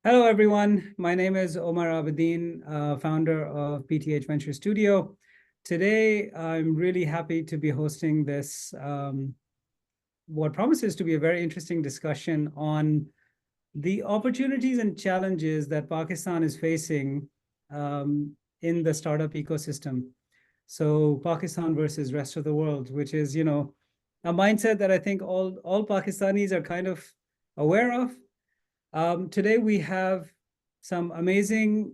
Hello, everyone. My name is Omar Abedin, founder of PTH Venture Studio. Today, I'm really happy to be hosting this, what promises to be a very interesting discussion on the opportunities and challenges that Pakistan is facing in the startup ecosystem. So Pakistan versus rest of the world, which is, a mindset that I think all Pakistanis are kind of aware of. Today we have some amazing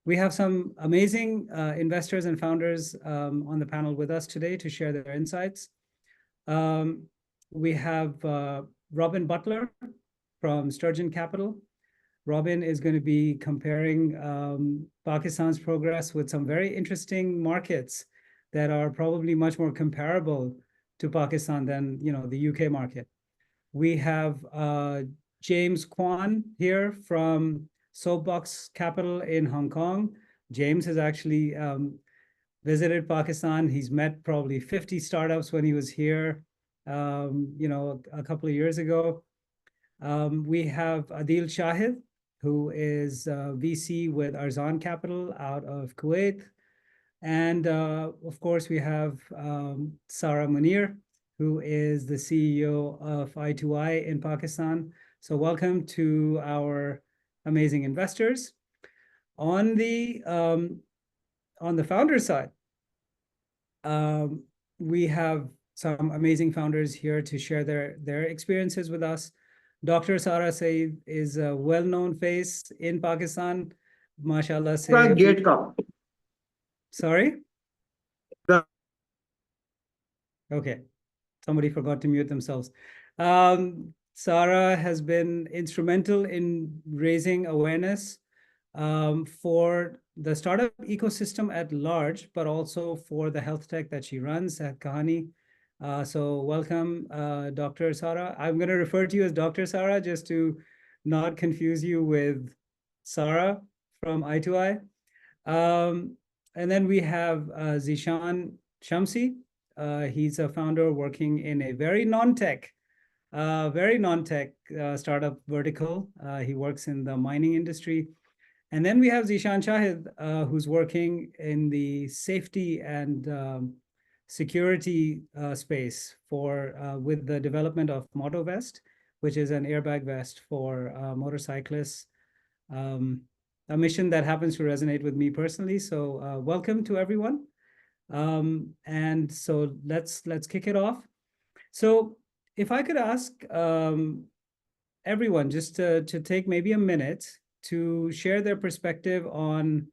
we have some amazing investors and founders on the panel with us today to share their insights. We have Robin Butler from Sturgeon Capital. Robin is going to be comparing Pakistan's progress with some very interesting markets that are probably much more comparable to Pakistan than the UK market. We have James Kwan here from Soapbox Capital in Hong Kong. James has actually visited Pakistan. He's met probably 50 startups when he was here, a couple of years ago. We have Adeel Shahid, who is VC with Arzan Capital out of Kuwait. And of course, we have Sara Munir, who is the CEO of I2I in Pakistan. So welcome to our amazing investors. On the founder side, we have some amazing founders here to share their experiences with us. Dr.Sara Saeed is a well-known face in Pakistan. MashaAllah. Sorry? Okay. Somebody forgot to mute themselves. Sara has been instrumental in raising awareness for the startup ecosystem at large, but also for the health tech that she runs at Kahani. So welcome, Dr. Sara. I'm going to refer to you as Dr. Sara just to not confuse you with Sara from I2I. And then we have Zeeshan Shamsi. He's a founder working in a very non-tech startup vertical. He works in the mining industry. And then we have Zeeshan Shahid, who's working in the safety and security space with the development of MotoVest, which is an airbag vest for motorcyclists. A mission that happens to resonate with me personally. So welcome to everyone. And so let's kick it off. So if I could ask everyone just to take maybe a minute to share their perspective on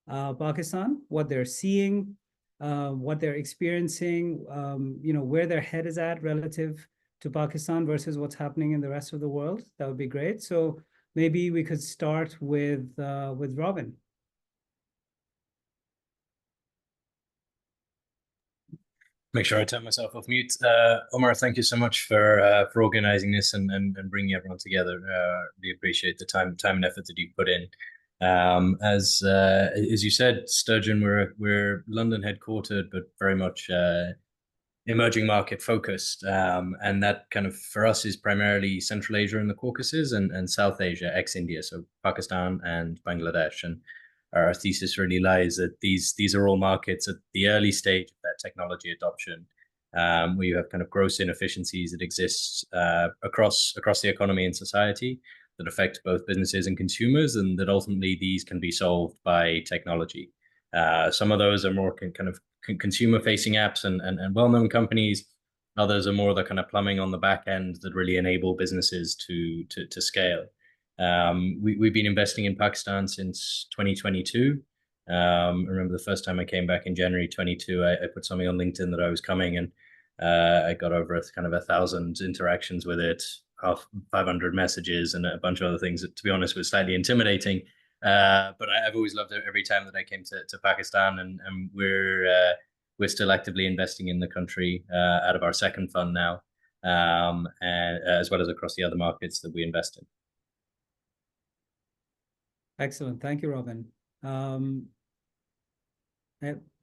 Pakistan, what they're seeing, what they're experiencing, where their head is at relative to Pakistan versus what's happening in the rest of the world, that would be great. So maybe we could start with Robin. Make sure I turn myself off mute. Omar, thank you so much for organizing this and bringing everyone together. We appreciate the time and effort that you put in. As you said, Sturgeon, we're London headquartered, but very much emerging market focused, and that kind of for us is primarily Central Asia and the Caucasus and South Asia, ex-India, so Pakistan and Bangladesh. And our thesis really lies that these are all markets at the early stage of that technology adoption, where you have kind of gross inefficiencies that exist across the economy and society that affect both businesses and consumers, and that ultimately these can be solved by technology. Some of those are more kind of consumer-facing apps and well-known companies. Others are more the kind of plumbing on the back end that really enable businesses to scale. We've been investing in Pakistan since 2022. I remember the first time I came back in January 22, I put something on LinkedIn that I was coming, and I got over kind of 1,000 interactions with it, 500 messages, and a bunch of other things that, to be honest, was slightly intimidating. But I've always loved it every time that I came to Pakistan, and we're still actively investing in the country out of our second fund now, and as well as across the other markets that we invest in. Excellent. Thank you, Robin.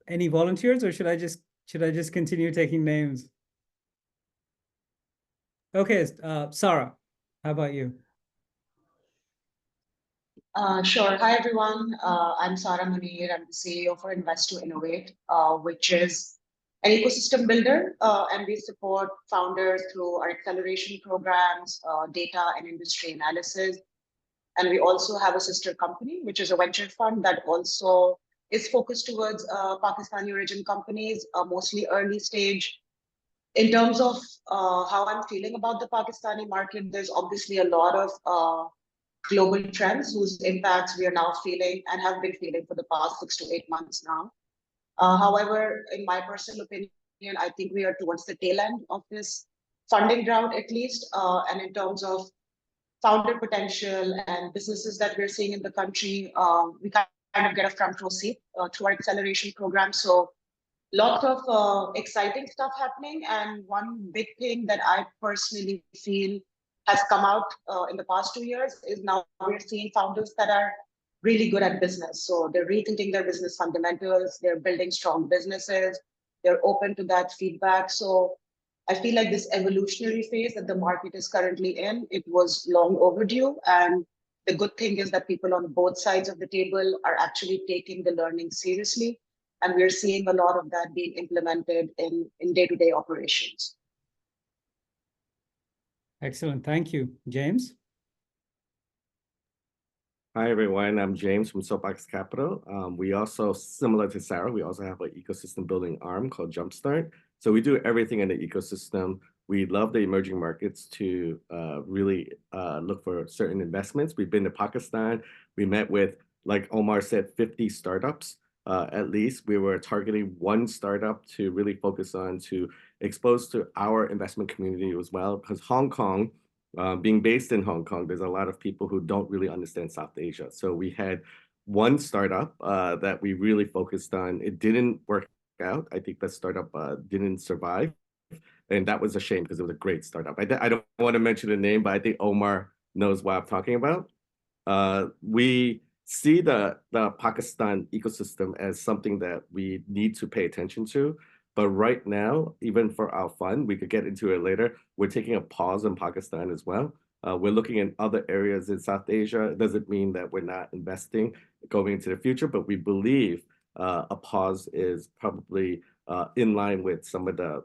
Any volunteers, or should I just continue taking names? Okay, Sara, How about you? Sure. Hi, everyone. I'm Sara Munir. I'm the CEO for Invest to Innovate, which is an ecosystem builder, and we support founders through our acceleration programs, data and industry analysis. And we also have a sister company, which is a venture fund that also is focused towards Pakistani origin companies, mostly early stage. In terms of how I'm feeling about the Pakistani market, there's obviously a lot of global trends whose impacts we are now feeling and have been feeling for the past 6 to 8 months now. However, in my personal opinion, I think we are towards the tail end of this funding drought, at least. And in terms of founder potential and businesses that we're seeing in the country, we kind of get a front row seat through our acceleration program. So lots of exciting stuff happening. And one big thing that I personally feel has come out in the past 2 years is now we're seeing founders that are really good at business. So they're rethinking their business fundamentals, they're building strong businesses, they're open to that feedback. So I feel like this evolutionary phase that the market is currently in, it was long overdue. And the good thing is that people on both sides of the table are actually taking the learning seriously. And we're seeing a lot of that being implemented in day-to-day operations. Excellent. Thank you. James? Hi, everyone. I'm James from Soapbox Capital. We also, similar to Sarah, we also have an ecosystem building arm called Jumpstart. So we do everything in the ecosystem. We love the emerging markets to really look for certain investments. We've been to Pakistan. We met with, like Omar said, 50 startups. At least we were targeting one startup to really focus on to expose to our investment community as well. Because Hong Kong, being based in Hong Kong, there's a lot of people who don't really understand South Asia. So we had one startup that we really focused on. It didn't work out. I think that startup didn't survive. And that was a shame because it was a great startup. I don't want to mention the name, but I think Omar knows what I'm talking about. We see the Pakistan ecosystem as something that we need to pay attention to. But right now, even for our fund, we could get into it later, we're taking a pause in Pakistan as well. We're looking in other areas in South Asia. It doesn't mean that we're not investing going into the future, but we believe a pause is probably in line with some of the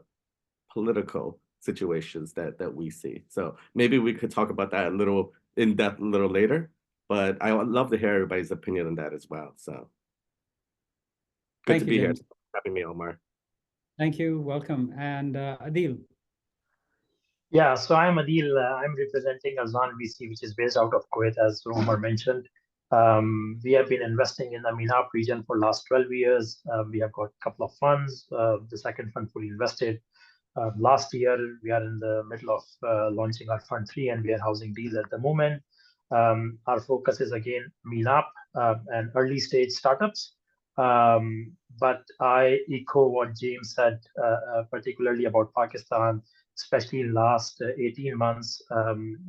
political situations that we see. So maybe we could talk about that a little in depth a little later, but I would love to hear everybody's opinion on that as well. So good to be here. Having me, Omar. Thank you. Welcome. And Adeel. Yeah, so I'm Adeel. I'm representing Arzan VC, which is based out of Kuwait, as Omar mentioned. We have been investing in the MENAP region for the last 12 years. We have got a couple of funds. The second fund fully invested. Last year, we are in the middle of launching our Fund 3, and we are housing deals at the moment. Our focus is, again, MENAP and early stage startups. But I echo what James said, particularly about Pakistan, especially in the last 18 months.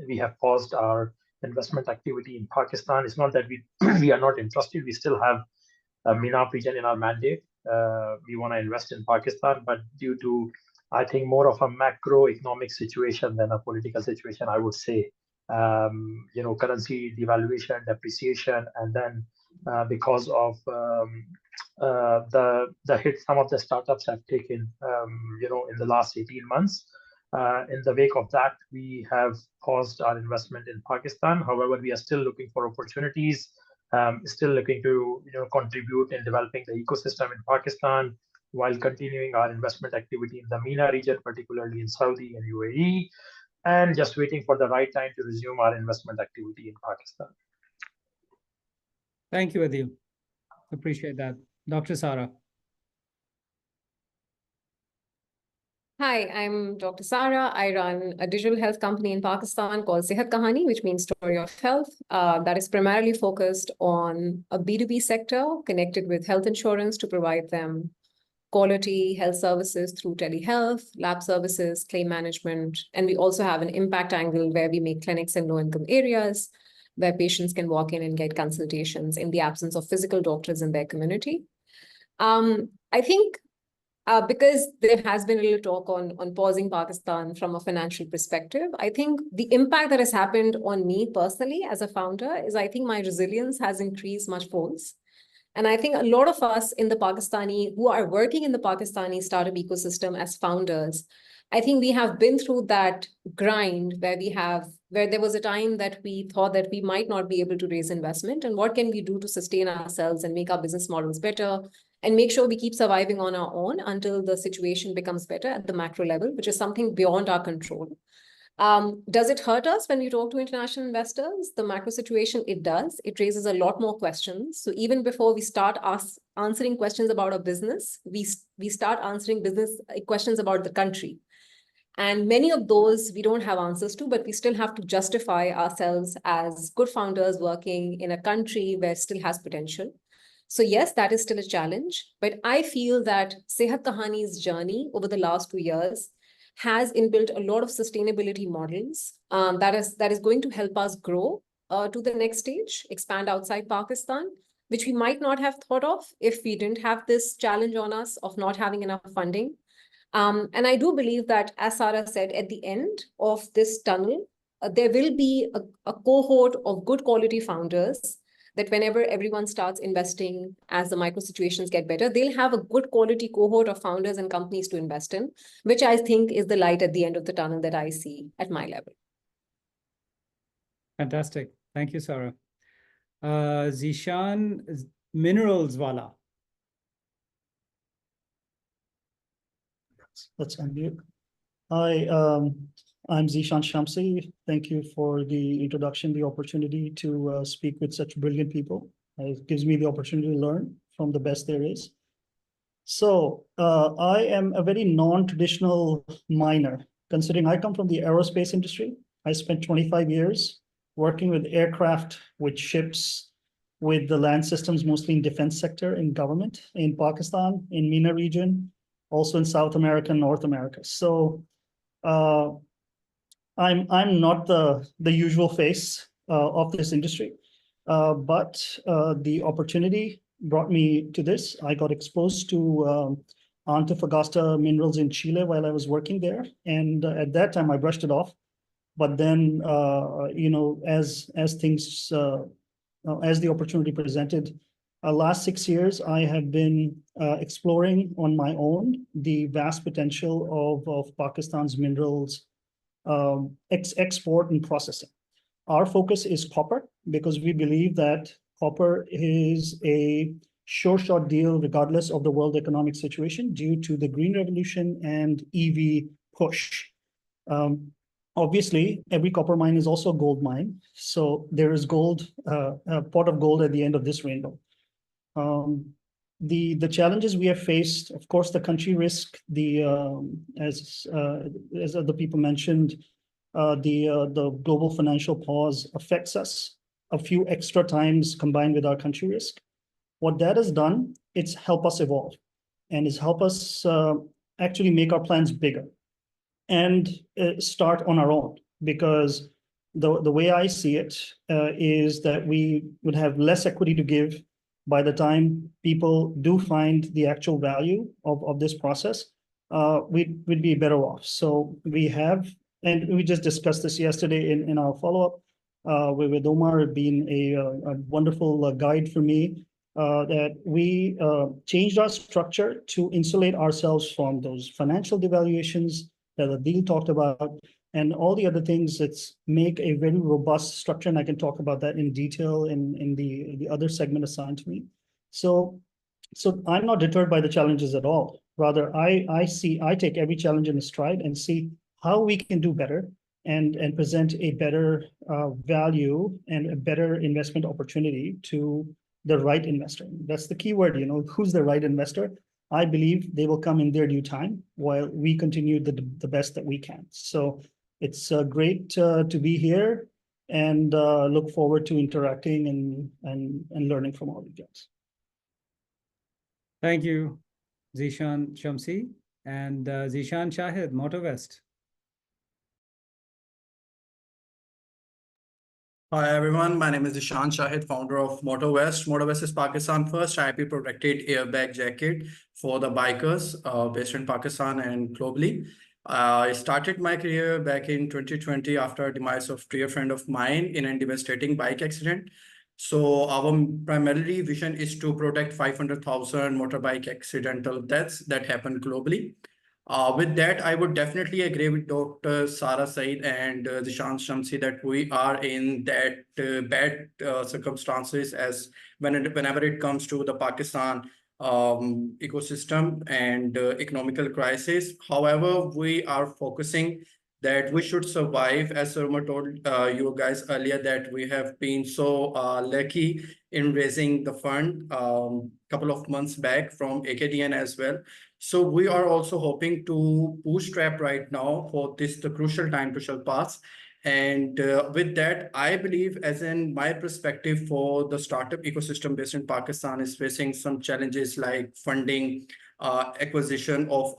We have paused our investment activity in Pakistan. It's not that we are not interested. We still have a MENAP region in our mandate. We want to invest in Pakistan, but due to, I think, more of a macroeconomic situation than a political situation, I would say, currency devaluation, depreciation, and then because of the hit some of the startups have taken, in the last 18 months. In the wake of that, we have paused our investment in Pakistan. However, we are still looking for opportunities, still looking to contribute in developing the ecosystem in Pakistan while continuing our investment activity in the MENA region, particularly in Saudi and UAE, and just waiting for the right time to resume our investment activity in Pakistan. Thank you, Adeel. Appreciate that. Dr.Sara. Hi, I'm Dr.Sara. I run a digital health company in Pakistan called Sehat Kahani, which means story of health. That is primarily focused on a B2B sector connected with health insurance to provide them quality health services through telehealth, lab services, claim management. And we also have an impact angle where we make clinics in low-income areas where patients can walk in and get consultations in the absence of physical doctors in their community. I think because there has been a little talk on pausing Pakistan from a financial perspective. I think the impact that has happened on me personally as a founder is I think my resilience has increased much folds. And I think a lot of us in the Pakistani, who are working in the Pakistani startup ecosystem as founders, I think we have been through that grind where there was a time that we thought that we might not be able to raise investment, and what can we do to sustain ourselves and make our business models better and make sure we keep surviving on our own until the situation becomes better at the macro level, which is something beyond our control. Does it hurt us when we talk to international investors? The macro situation, it does. It raises a lot more questions. So even before we start answering questions about our business, we start answering business questions about the country. And many of those we don't have answers to, but we still have to justify ourselves as good founders working in a country where it still has potential. So yes, that is still a challenge. But I feel that Sehat Kahani's journey over the last 2 years has inbuilt a lot of sustainability models that is going to help us grow to the next stage, expand outside Pakistan, which we might not have thought of if we didn't have this challenge on us of not having enough funding. And I do believe that, as Sara said, at the end of this tunnel, there will be a cohort of good quality founders that whenever everyone starts investing as the micro situations get better, they'll have a good quality cohort of founders and companies to invest in, which I think is the light at the end of the tunnel that I see at my level. Fantastic. Thank you, Sara. Zeeshan, Minerals Wala. Let's unmute. Hi, I'm Zeeshan Shamsi. Thank you for the introduction, the opportunity to speak with such brilliant people. It gives me the opportunity to learn from the best there is. So I am a very non-traditional miner, considering I come from the aerospace industry. I spent 25 years working with aircraft, with ships, with the land systems, mostly in defense sector, in government, in Pakistan, in MENA region, also in South America and North America. So I'm not the usual face of this industry, but the opportunity brought me to this. I got exposed to Antofagasta minerals in Chile while I was working there, and at that time I brushed it off. But then, as things, as the opportunity presented, last 6 years I have been exploring on my own the vast potential of Pakistan's minerals export and processing. Our focus is copper because we believe that copper is a sure shot deal regardless of the world economic situation due to the green revolution and EV push. Obviously, every copper mine is also a gold mine. So there is gold, a pot of gold at the end of this rainbow. The challenges we have faced, of course, the country risk, as other people mentioned, the global financial pause affects us a few extra times combined with our country risk. What that has done, it's helped us evolve and it's helped us actually make our plans bigger and start on our own, because the way I see it is that we would have less equity to give by the time people do find the actual value of this process. We'd be better off. So we have, and we just discussed this yesterday in our follow-up with Omar being a wonderful guide for me, that we changed our structure to insulate ourselves from those financial devaluations that Adeel talked about, and all the other things that make a very robust structure. And I can talk about that in detail in the other segment assigned to me. So I'm not deterred by the challenges at all. Rather, I take every challenge in a stride and see how we can do better and present a better value and a better investment opportunity to the right investor. That's the key word, who's the right investor? I believe they will come in their due time while we continue the best that we can. So it's great to be here and look forward to interacting and learning from all of you guys. Thank you, Zeeshan Shamsi, and Zeeshan Shahid, MotoWest. Hi everyone, my name is Zeeshan Shahid, founder of MotoWest. MotoWest is Pakistan's first IP-protected airbag jacket for the bikers based in Pakistan and globally. I started my career back in 2020 after demise of dear friend of mine in a devastating bike accident. So our primarily vision is to protect 500,000 motorbike accidental deaths that happen globally. With that, I would definitely agree with Dr.Sara, Saeed, and Zeeshan, Shamsi that we are in that bad circumstances as whenever it comes to the Pakistan ecosystem and economical crisis. However, we are focusing that we should survive, as Omar told you guys earlier, that we have been so lucky in raising the fund couple of months back from AKDN as well. So we are also hoping to bootstrap right now for this, the crucial time to shall pass. And with that, I believe, as in my perspective for the startup ecosystem based in Pakistan is facing some challenges like funding, acquisition of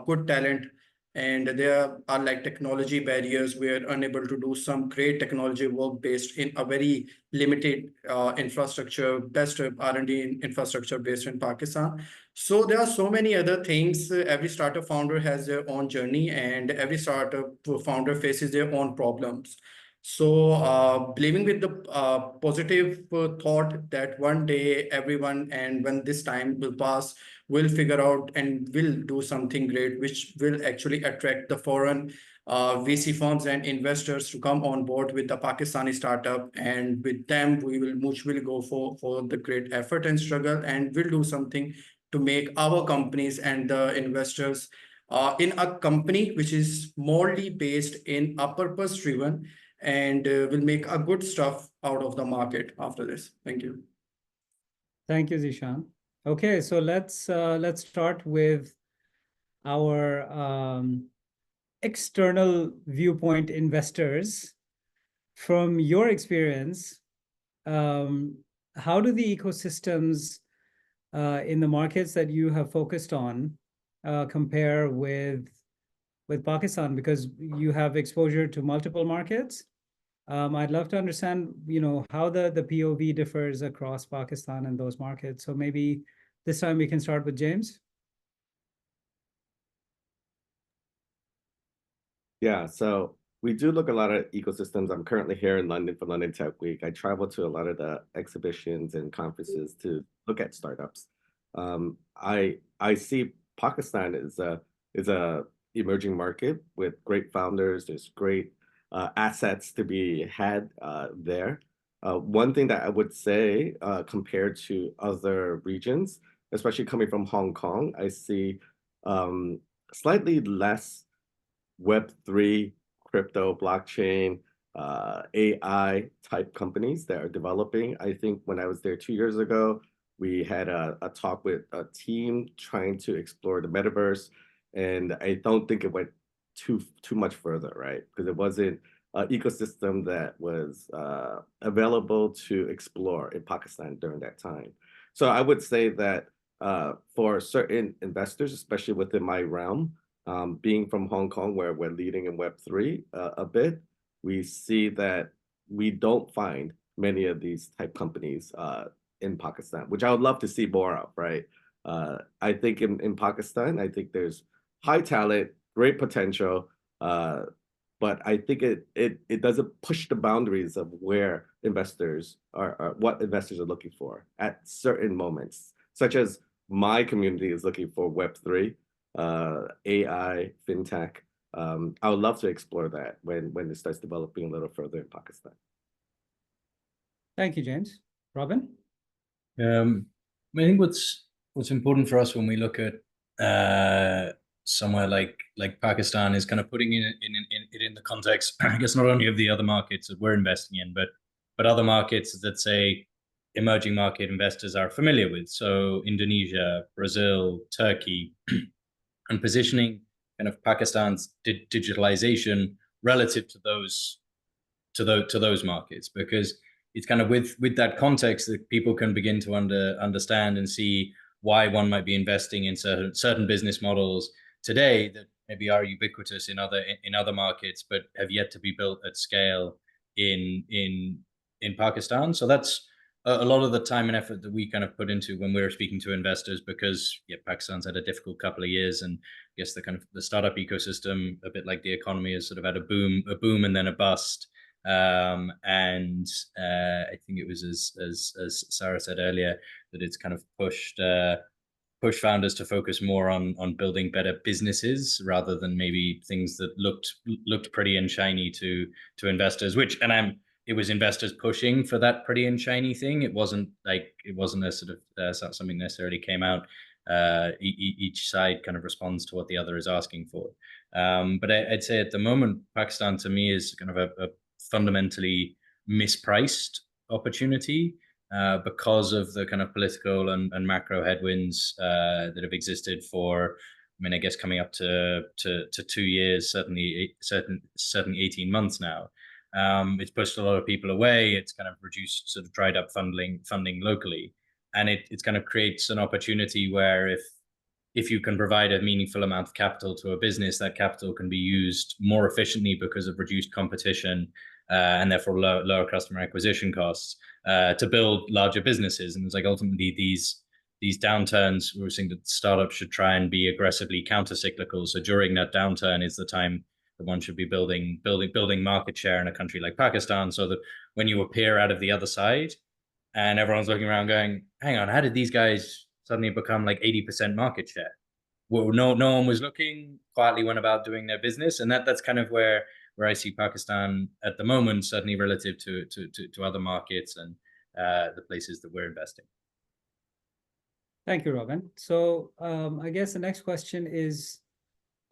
good talent, and there are like technology barriers. We are unable to do some great technology work based in a very limited infrastructure, best R&D infrastructure based in Pakistan. So there are so many other things. Every startup founder has their own journey, and every startup founder faces their own problems. So believing with the positive thought that one day everyone, and when this time will pass, will figure out and will do something great, which will actually attract the foreign VC firms and investors to come on board with the Pakistani startup. And with them, we will mutually go for the great effort and struggle, and we'll do something to make our companies and the investors in a company which is morally based in a purpose driven, and will make a good stuff out of the market after this. Thank you. Thank you, Zeeshan. Okay, so let's start with our external viewpoint investors. From your experience, how do the ecosystems in the markets that you have focused on compare with Pakistan? Because you have exposure to multiple markets. I'd love to understand, how the POV differs across Pakistan and those markets. So maybe this time we can start with James. Yeah, so we do look at a lot of ecosystems. I'm currently here in London for London Tech Week. I travel to a lot of the exhibitions and conferences to look at startups. I see Pakistan is a emerging market with great founders. There's great assets to be had there. One thing that I would say compared to other regions, especially coming from Hong Kong, I see slightly less Web3, crypto, blockchain, AI type companies that are developing. I think when I was there 2 years ago, we had a talk with a team trying to explore the metaverse, and I don't think it went too much further, right? Because it wasn't an ecosystem that was available to explore in Pakistan during that time. So I would say that for certain investors, especially within my realm, being from Hong Kong, where we're leading in Web3 a bit, we see that we don't find many of these type companies in Pakistan, which I would love to see more of, right? I think in Pakistan, I think there's high talent, great potential, but I think it doesn't push the boundaries of where investors are, what investors are looking for at certain moments, such as my community is looking for Web3, AI, fintech. I would love to explore that when it starts developing a little further in Pakistan. Thank you, James. Robin? I think what's important for us when we look at somewhere like Pakistan is kind of putting it in the context, I guess, not only of the other markets that we're investing in, but other markets that, say, emerging market investors are familiar with. So Indonesia, Brazil, Turkey, and positioning kind of Pakistan's digitalization relative to those markets, because it's kind of with that context that people can begin to understand and see why one might be investing in certain business models today that maybe are ubiquitous in other markets, but have yet to be built at scale in Pakistan. So that's a lot of the time and effort that we kind of put into when we were speaking to investors, because Pakistan's had a difficult couple of years, and I guess the startup ecosystem, a bit like the economy, has sort of had a boom and then a bust. I think it was as Sarah said earlier, that it's kind of pushed founders to focus more on building better businesses rather than maybe things that looked pretty and shiny to investors. It was investors pushing for that pretty and shiny thing. It wasn't a sort of something necessarily came out. Each side kind of responds to what the other is asking for. But I'd say at the moment, Pakistan to me is kind of a fundamentally mispriced opportunity because of the kind of political and macro headwinds that have existed for, I guess coming up to 2 years, certainly 18 months now. It's pushed a lot of people away. It's kind of reduced, sort of dried up funding locally, and it's kind of creates an opportunity where if you can provide a meaningful amount of capital to a business, that capital can be used more efficiently because of reduced competition and therefore lower customer acquisition costs to build larger businesses. And it's like ultimately these downturns, we're seeing that startups should try and be aggressively counter-cyclical. So during that downturn is the time that one should be building market share in a country like Pakistan, so that when you appear out of the other side and everyone's looking around going, hang on, how did these guys suddenly become like 80% market share? Well, no one was looking, quietly went about doing their business. And that's kind of where I see Pakistan at the moment, certainly relative to other markets and the places that we're investing. Thank you, Robin. So I guess the next question is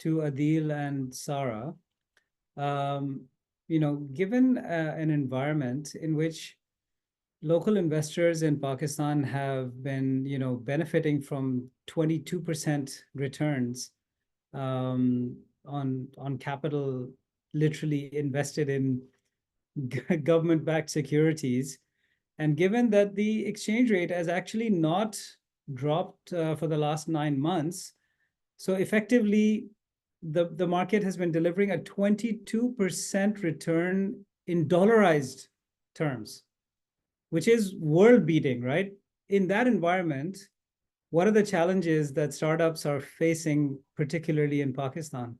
to Adeel and Sara. Given an environment in which local investors in Pakistan have been, benefiting from 22% returns on capital literally invested in government-backed securities, and given that the exchange rate has actually not dropped for the last 9 months, so effectively the market has been delivering a 22% return in dollarized terms, which is world-beating, right? In that environment, what are the challenges that startups are facing, particularly in Pakistan?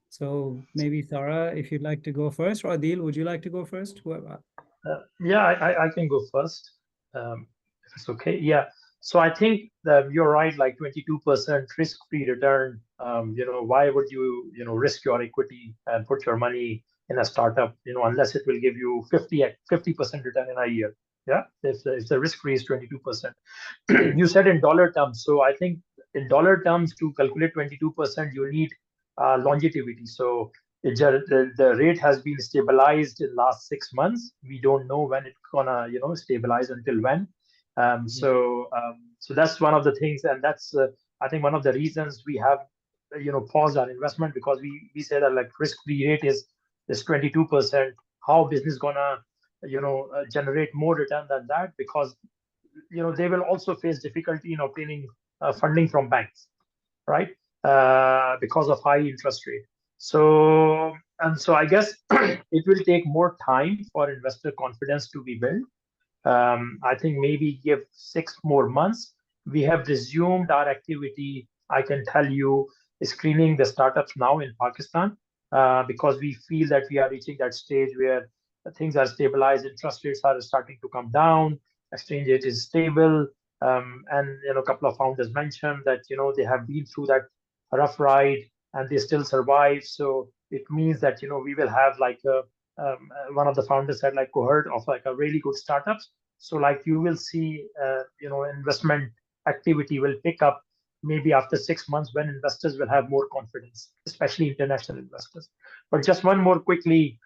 So maybe Sara, if you'd like to go first, or Adeel, would you like to go first? I can go first, if it's okay. Yeah. So I think that you're right, like 22% risk-free return. Why would you, risk your equity and put your money in a startup, unless it will give you 50% return in a year. Yeah, if the risk-free is 22%. You said in dollar terms. So I think in dollar terms, to calculate 22%, you need longevity. So the rate has been stabilized in the last 6 months. We don't know when it's gonna, stabilize until when. So that's one of the things, and that's I think one of the reasons we have, paused our investment, because we say that like risk-free rate is 22%. How business gonna generate more return than that? Because they will also face difficulty in obtaining funding from banks, right? Because of high interest rate. So I guess it will take more time for investor confidence to be built. I think maybe give 6 more months. We have resumed our activity, I can tell you, screening the startups now in Pakistan, because we feel that we are reaching that stage where things are stabilized, interest rates are starting to come down, exchange rate is stable, and a couple of founders mentioned that they have been through that rough ride and they still survive. So it means that we will have like one of the founders said, like, cohort of like a really good startups. So like you will see investment activity will pick up maybe after 6 months, when investors will have more confidence, especially international investors. But just one more quickly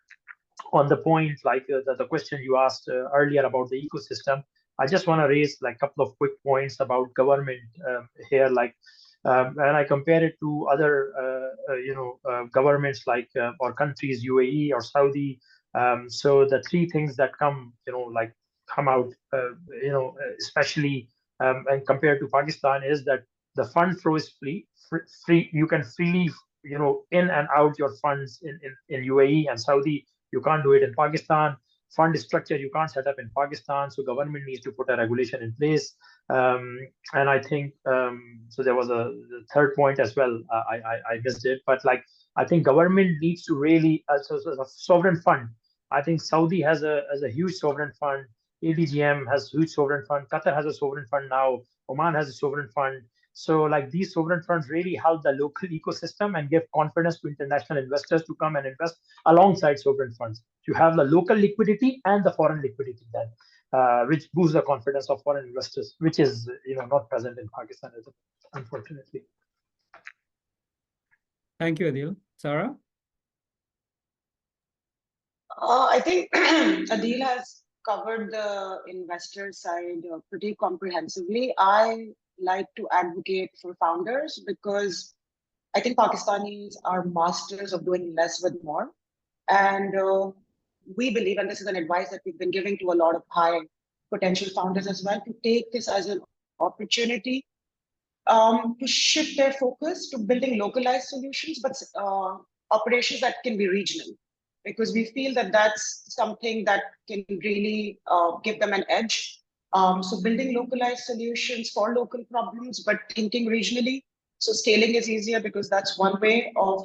on the point, like the question you asked earlier about the ecosystem. I just want to raise like a couple of quick points about government here. Like when I compare it to other governments like or countries, UAE or Saudi. So the 3 things that come out especially and compared to Pakistan is that the fund flow is free. You can freely in and out your funds in UAE and Saudi. You can't do it in Pakistan. fund structure you can't set up in Pakistan. So government needs to put a regulation in place. And I think so. There was the third point as well. I missed it, but like I think government needs to really so a sovereign fund. I think Saudi has a huge sovereign fund. ADGM has huge sovereign fund. Qatar has a sovereign fund now. Oman has a sovereign fund. So like these sovereign funds really help the local ecosystem and give confidence to international investors to come and invest alongside sovereign funds. You have the local liquidity and the foreign liquidity then, which boosts the confidence of foreign investors, which is not present in Pakistan, unfortunately. Thank you, Adeel. Sara? I think Adeel has covered the investor side pretty comprehensively. I like to advocate for founders because I think Pakistanis are masters of doing less with more. And we believe, and this is an advice that we've been giving to a lot of high potential founders as well, to take this as an opportunity to shift their focus to building localized solutions, but operations that can be regional. Because we feel that that's something that can really give them an edge. So building localized solutions for local problems, but thinking regionally. So scaling is easier because that's one way of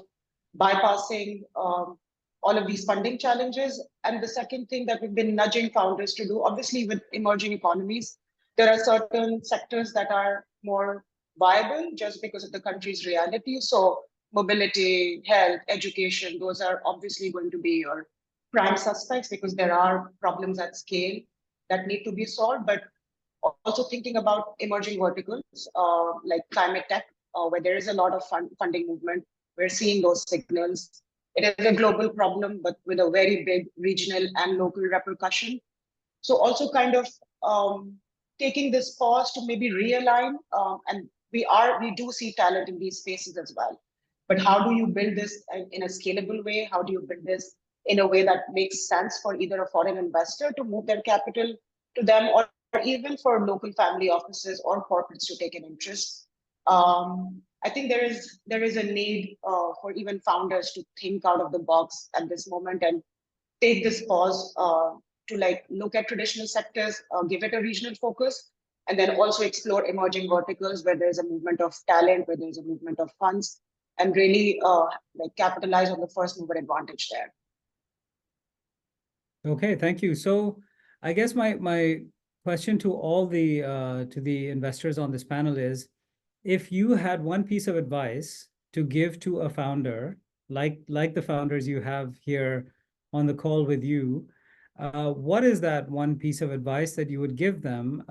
bypassing all of these funding challenges. And the second thing that we've been nudging founders to do, obviously with emerging economies, there are certain sectors that are more viable just because of the country's reality. So mobility, health, education, those are obviously going to be your prime suspects because there are problems at scale that need to be solved, but also thinking about emerging verticals like climate tech, where there is a lot of funding movement. We're seeing those signals. It is a global problem, but with a very big regional and local repercussion. So also kind of taking this pause to maybe realign, and we do see talent in these spaces as well. But how do you build this in a scalable way? How do you build this in a way that makes sense for either a foreign investor to move their capital to them, or even for local family offices or corporates to take an interest? I think there is a need for even founders to think out of the box at this moment and take this pause to like look at traditional sectors, give it a regional focus, and then also explore emerging verticals where there's a movement of talent, where there's a movement of funds, and really like capitalize on the first mover advantage there. Okay, thank you. So I guess my question to all the investors on this panel is, if you had one piece of advice to give to a founder, like the founders you have here on the call with you, what is that one piece of advice that you would give them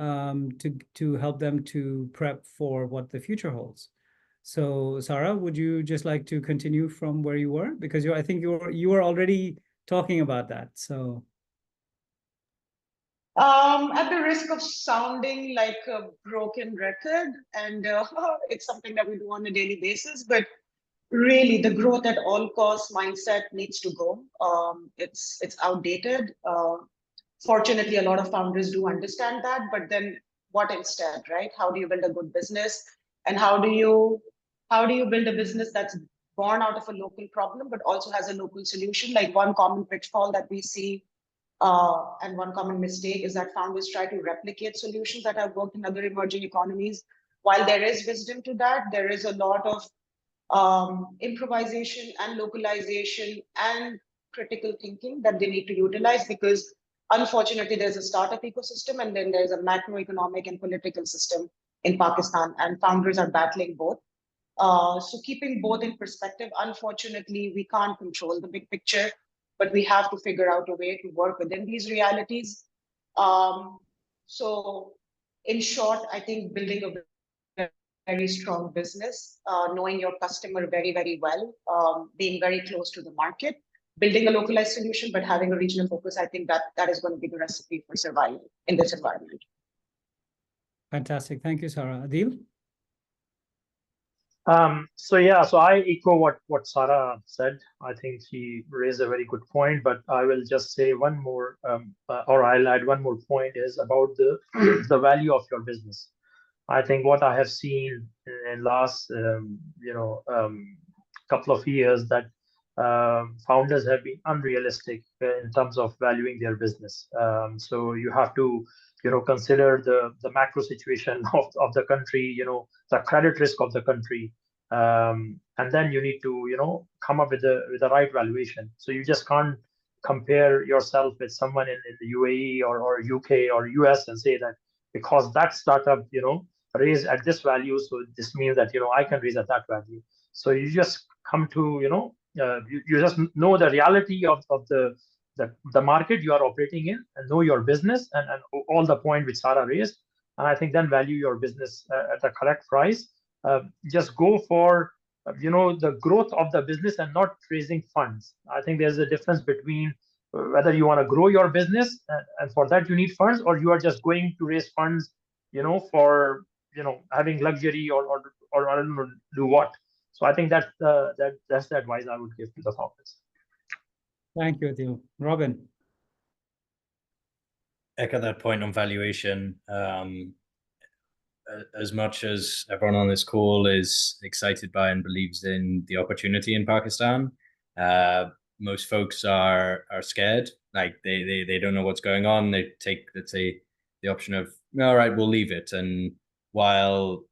to help them to prep for what the future holds? So Sara, would you just like to continue from where you were? Because I think you were already talking about that. So at the risk of sounding like a broken record, and it's something that we do on a daily basis, but really the growth at all costs mindset needs to go. It's outdated. Fortunately, a lot of founders do understand that, but then what instead, right? How do you build a good business? And how do you build a business that's born out of a local problem, but also has a local solution? Like one common pitfall that we see and one common mistake is that founders try to replicate solutions that have worked in other emerging economies. While there is wisdom to that, there is a lot of improvisation and localization and critical thinking that they need to utilize, because unfortunately there's a startup ecosystem and then there's a macroeconomic and political system in Pakistan, and founders are battling both. So keeping both in perspective, unfortunately, we can't control the big picture, but we have to figure out a way to work within these realities. So in short, I think building a very strong business, knowing your customer very, very well, being very close to the market, building a localized solution, but having a regional focus, I think that is going to be the recipe for survival in this environment. fantastic. Thank you, Sara. Adeel? So I echo what Sara said. I think she raised a very good point, but I will just say one more, or I'll add one more point, is about the the value of your business. I think what I have seen in last couple of years, that founders have been unrealistic in terms of valuing their business. So you have to, consider the macro situation of the country, the credit risk of the country, and then you need to, come up with the right valuation. So you just can't compare yourself with someone in the UAE or UK or US and say that because that startup, raised at this value, so this means that I can raise at that value. So you just come to you just know the reality of the market you are operating in and know your business and all the point which Sara raised, and I think then value your business at the correct price. Just go for the growth of the business and not raising funds. I think there's a difference between whether you want to grow your business and for that you need funds, or you are just going to raise funds for having luxury or I don't know, do what. So I think that's the advice I would give to the founders. Thank you, Adeel. Robin. Echo that point on valuation. As much as everyone on this call is excited by and believes in the opportunity in Pakistan, most folks are scared. Like they don't know what's going on. They take, let's say, the option of, all right, we'll leave it. And while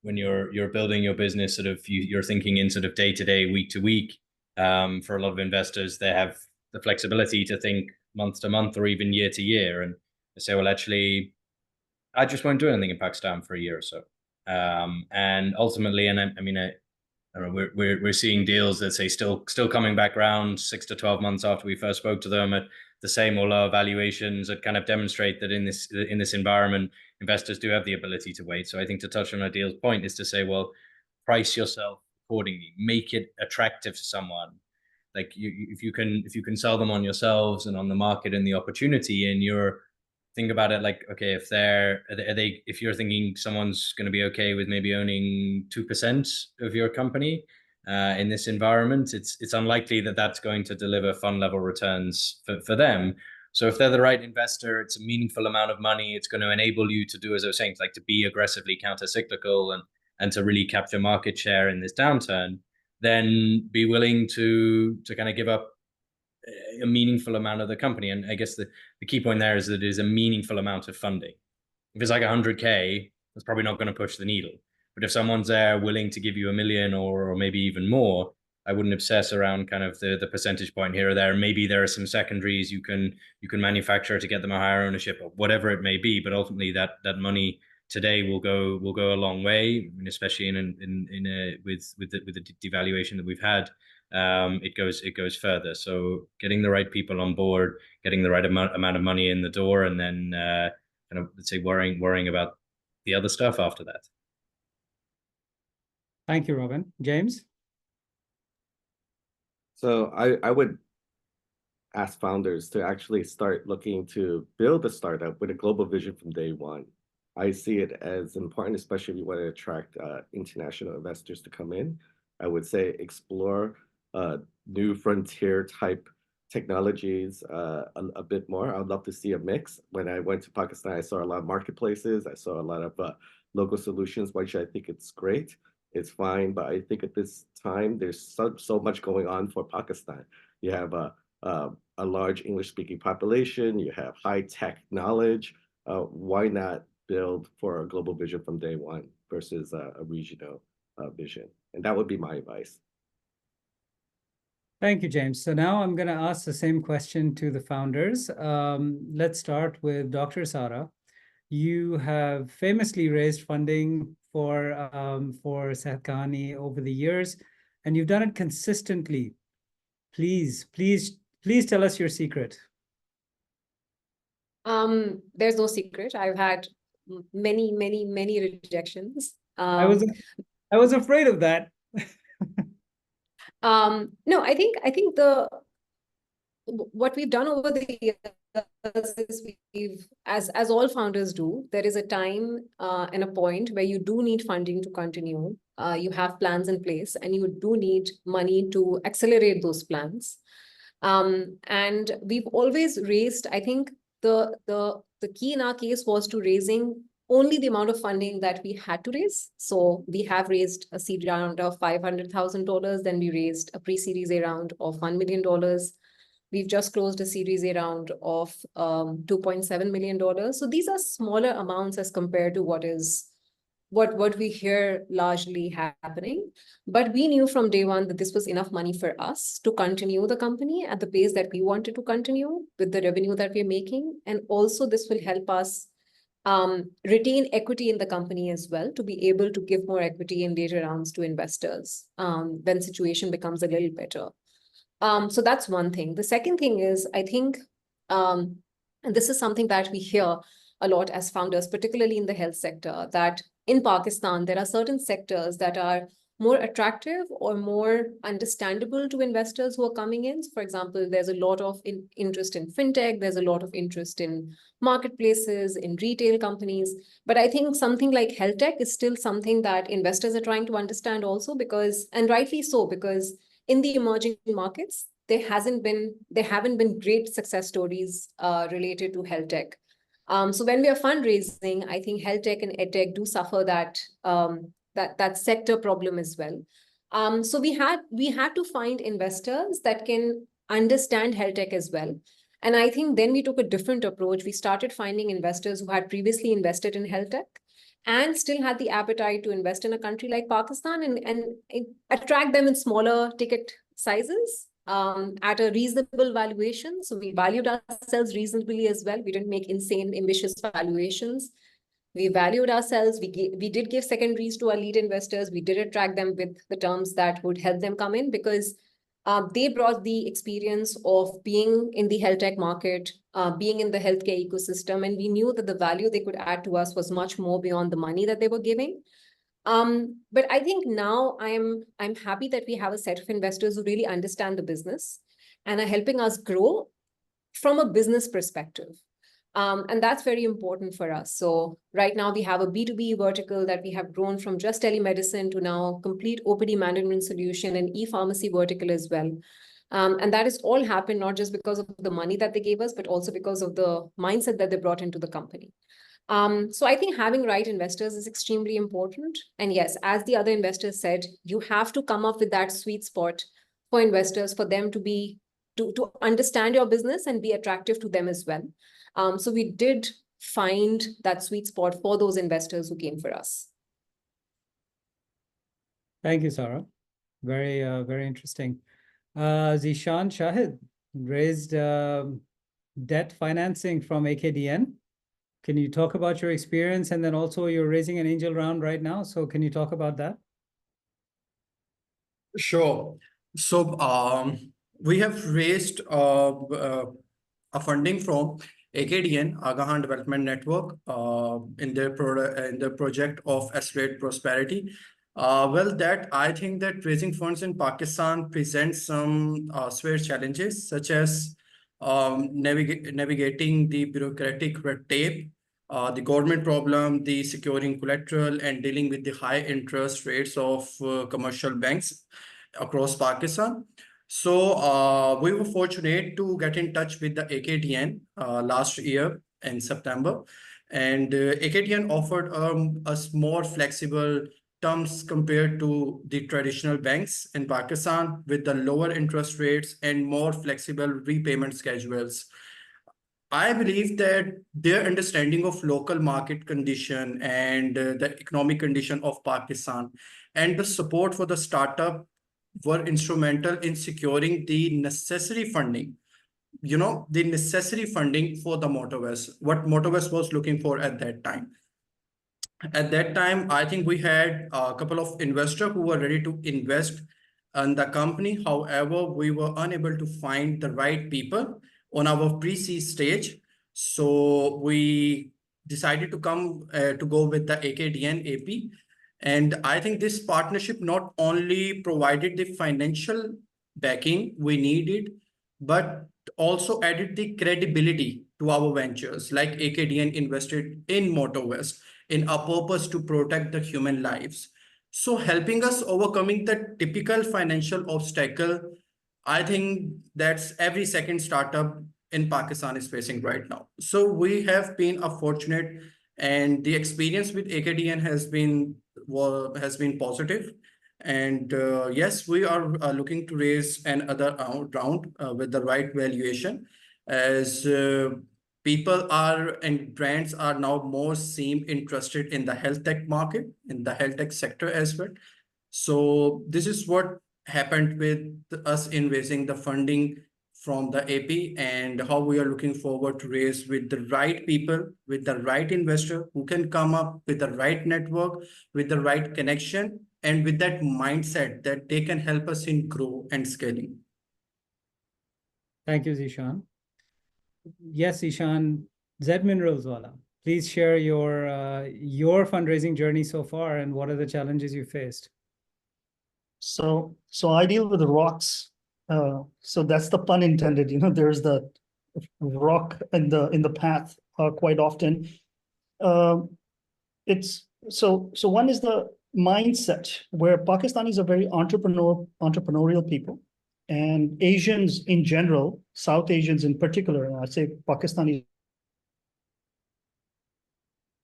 when you're building your business, sort of you're thinking in sort of day to day, week to week. For a lot of investors, they have the flexibility to think month to month or even year to year, and they say, well, actually, I just won't do anything in Pakistan for a year or so. And ultimately, and I mean, I don't know, we're seeing deals that say still coming back around 6 to 12 months after we first spoke to them at the same or lower valuations that kind of demonstrate that in this environment, investors do have the ability to wait. So I think to touch on Adeel's point is to say, well, price yourself accordingly, make it attractive to someone. Like if you can sell them on yourselves and on the market and the opportunity, and you're think about it like, okay, if you're thinking someone's going to be okay with maybe owning 2% of your company in this environment, it's unlikely that that's going to deliver fund level returns for them. So if they're the right investor, it's a meaningful amount of money. It's going to enable you to do, as I was saying, like to be aggressively counter-cyclical and to really capture market share in this downturn. Then be willing to kind of give up a meaningful amount of the company. And I guess the key point there is that it is a meaningful amount of funding. If it's like 100K, that's probably not going to push the needle. But if someone's there willing to give you $1 million or maybe even more, I wouldn't obsess around kind of the percentage point here or there. Maybe there are some secondaries you can manufacture to get them a higher ownership or whatever it may be. But ultimately, that money today will go a long way, I mean, especially with the devaluation that we've had. It goes further. So getting the right people on board, getting the right amount of money in the door, and then kind of, let's say, worrying about the other stuff after that. Thank you, Robin. James? So I would ask founders to actually start looking to build a startup with a global vision from day one. I see it as important, especially if you want to attract international investors to come in. I would say explore new frontier type technologies a bit more. I would love to see a mix. When I went to Pakistan, I saw a lot of marketplaces. I saw a lot of local solutions, which I think it's great. It's fine, but I think at this time, there's so much going on for Pakistan. You have a large English-speaking population. You have high-tech knowledge. Why not build for a global vision from day one versus a regional vision? And that would be my advice. Thank you, James. So now I'm going to ask the same question to the founders. Let's start with Dr. Sara. You have famously raised funding for Sehat Kahani over the years, and you've done it consistently. Please tell us your secret. There's no secret. I've had many rejections. I was afraid of that. No, I think what we've done over the years is we've, as all founders do, there is a time and a point where you do need funding to continue. You have plans in place, and you do need money to accelerate those plans. And we've always raised, I think the key in our case was to raising only the amount of funding that we had to raise. So we have raised a seed round of $500,000. Then we raised a pre-series A round of $1 million. We've just closed a series A round of $2.7 million. So these are smaller amounts as compared to what we hear largely happening. But we knew from day one that this was enough money for us to continue the company at the pace that we wanted to continue with the revenue that we're making. And also this will help us retain equity in the company as well, to be able to give more equity in later rounds to investors when situation becomes a little better. So that's one thing. The second thing is, I think, and this is something that we hear a lot as founders, particularly in the health sector, that in Pakistan, there are certain sectors that are more attractive or more understandable to investors who are coming in. So for example, there's a lot of interest in fintech, there's a lot of interest in marketplaces, in retail companies. But I think something like health tech is still something that investors are trying to understand also, because, and rightly so, because in the emerging markets, there haven't been great success stories related to health tech. So when we are fundraising, I think health tech and ed tech do suffer that sector problem as well. So we had to find investors that can understand health tech as well. And I think then we took a different approach. We started finding investors who had previously invested in health tech and still had the appetite to invest in a country like Pakistan and attract them in smaller ticket sizes at a reasonable valuation. So we valued ourselves reasonably as well. We didn't make insane, ambitious valuations. We valued ourselves. We did give secondaries to our lead investors. We did attract them with the terms that would help them come in, because they brought the experience of being in the health tech market, being in the healthcare ecosystem, and we knew that the value they could add to us was much more beyond the money that they were giving. But I think now I'm happy that we have a set of investors who really understand the business and are helping us grow from a business perspective. And that's very important for us. So right now we have a B2B vertical that we have grown from just telemedicine to now complete OPD management solution and e-pharmacy vertical as well. And that has all happened not just because of the money that they gave us, but also because of the mindset that they brought into the company. So I think having right investors is extremely important. And yes, as the other investors said, you have to come up with that sweet spot for investors, for them to understand your business and be attractive to them as well. So we did find that sweet spot for those investors who came for us. Thank you, Sara. Very, very interesting. Zeeshan, Shahid raised debt financing from AKDN. Can you talk about your experience? And then also you're raising an angel round right now. So can you talk about that? Sure. So we have raised a funding from AKDN, Agahan Development Network, in the project of Accelerate Prosperity. Well, that I think that raising funds in Pakistan presents some severe challenges, such as navigating the bureaucratic red tape, the government problem, the securing collateral, and dealing with the high interest rates of commercial banks across Pakistan. So we were fortunate to get in touch with the AKDN last year in September. And AKDN offered us more flexible terms compared to the traditional banks in Pakistan, with the lower interest rates and more flexible repayment schedules. I believe that their understanding of local market condition and the economic condition of Pakistan and the support for the startup were instrumental in securing the necessary funding, the necessary funding for the Motorwest, what Motorwest was looking for at that time. At that time, I think we had a couple of investors who were ready to invest in the company. However, we were unable to find the right people on our pre-seed stage. So we decided to go with the AKDN AP. And I think this partnership not only provided the financial backing we needed, but also added the credibility to our ventures. Like AKDN invested in Motorwest in a purpose to protect the human lives. So helping us overcoming the typical financial obstacle, I think that's every second startup in Pakistan is facing right now. So we have been fortunate And the experience with AKDN has been positive. And yes, we are looking to raise another round with the right valuation, as people are and brands are now more seem interested in the health tech market, in the health tech sector as well. So this is what happened with us in raising the funding from the AP, and how we are looking forward to raise with the right people, with the right investor who can come up with the right network, with the right connection, and with that mindset that they can help us in grow and scaling. Thank you, Zeeshan. Yes, Zeeshan, Z Minerals Wala, please share your fundraising journey so far and what are the challenges you faced? So I deal with the rocks. So that's the pun intended. You know, there's the rock in the path quite often. It's so one is the mindset, where Pakistanis are very entrepreneurial people, and Asians in general, South Asians in particular, and I say Pakistani.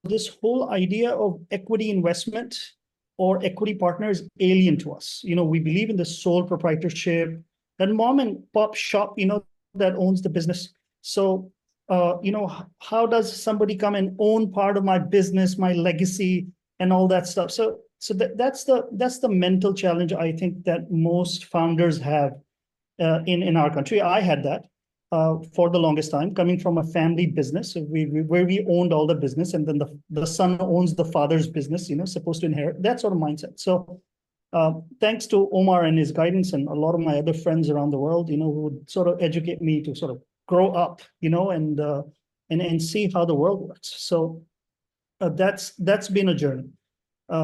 This whole idea of equity investment or equity partner is alien to us. You know, we believe in the sole proprietorship, that mom and pop shop, you know, that owns the business. So, you know, how does somebody come and own part of my business, my legacy, and all that stuff? So that's the mental challenge I think that most founders have in our country. I had that for the longest time, coming from a family business where we owned all the business, and then the son owns the father's business, you know, supposed to inherit, that sort of mindset. So thanks to Omar and his guidance and a lot of my other friends around the world, you know, who would sort of educate me to sort of grow up, you know, and see how the world works. So that's been a journey.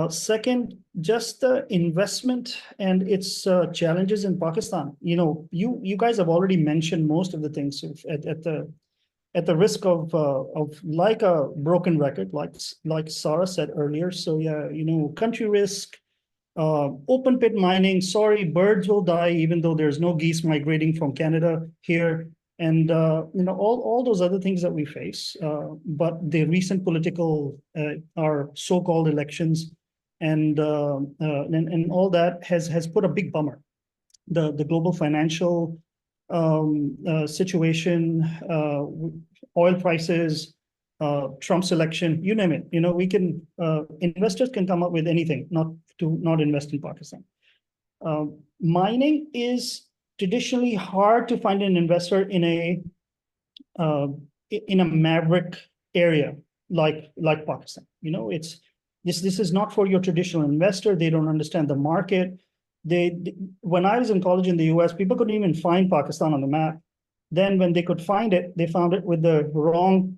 Second, just the investment and its challenges in Pakistan. You know, you guys have already mentioned most of the things at the risk of like a broken record, like Sara said earlier. So yeah, you know, country risk, open pit mining. Sorry, birds will die even though there's no geese migrating from Canada here, and you know, all those other things that we face. But the recent political, our so-called elections, and all that has put a big bummer. The global financial situation, oil prices, Trump's election, you name it. You know, we can investors can come up with anything not to invest in Pakistan. Mining is traditionally hard to find an investor in a maverick area like Pakistan. You know, it's this is not for your traditional investor. They don't understand the market. When I was in college in the US, people couldn't even find Pakistan on the map. Then when they could find it, they found it with the wrong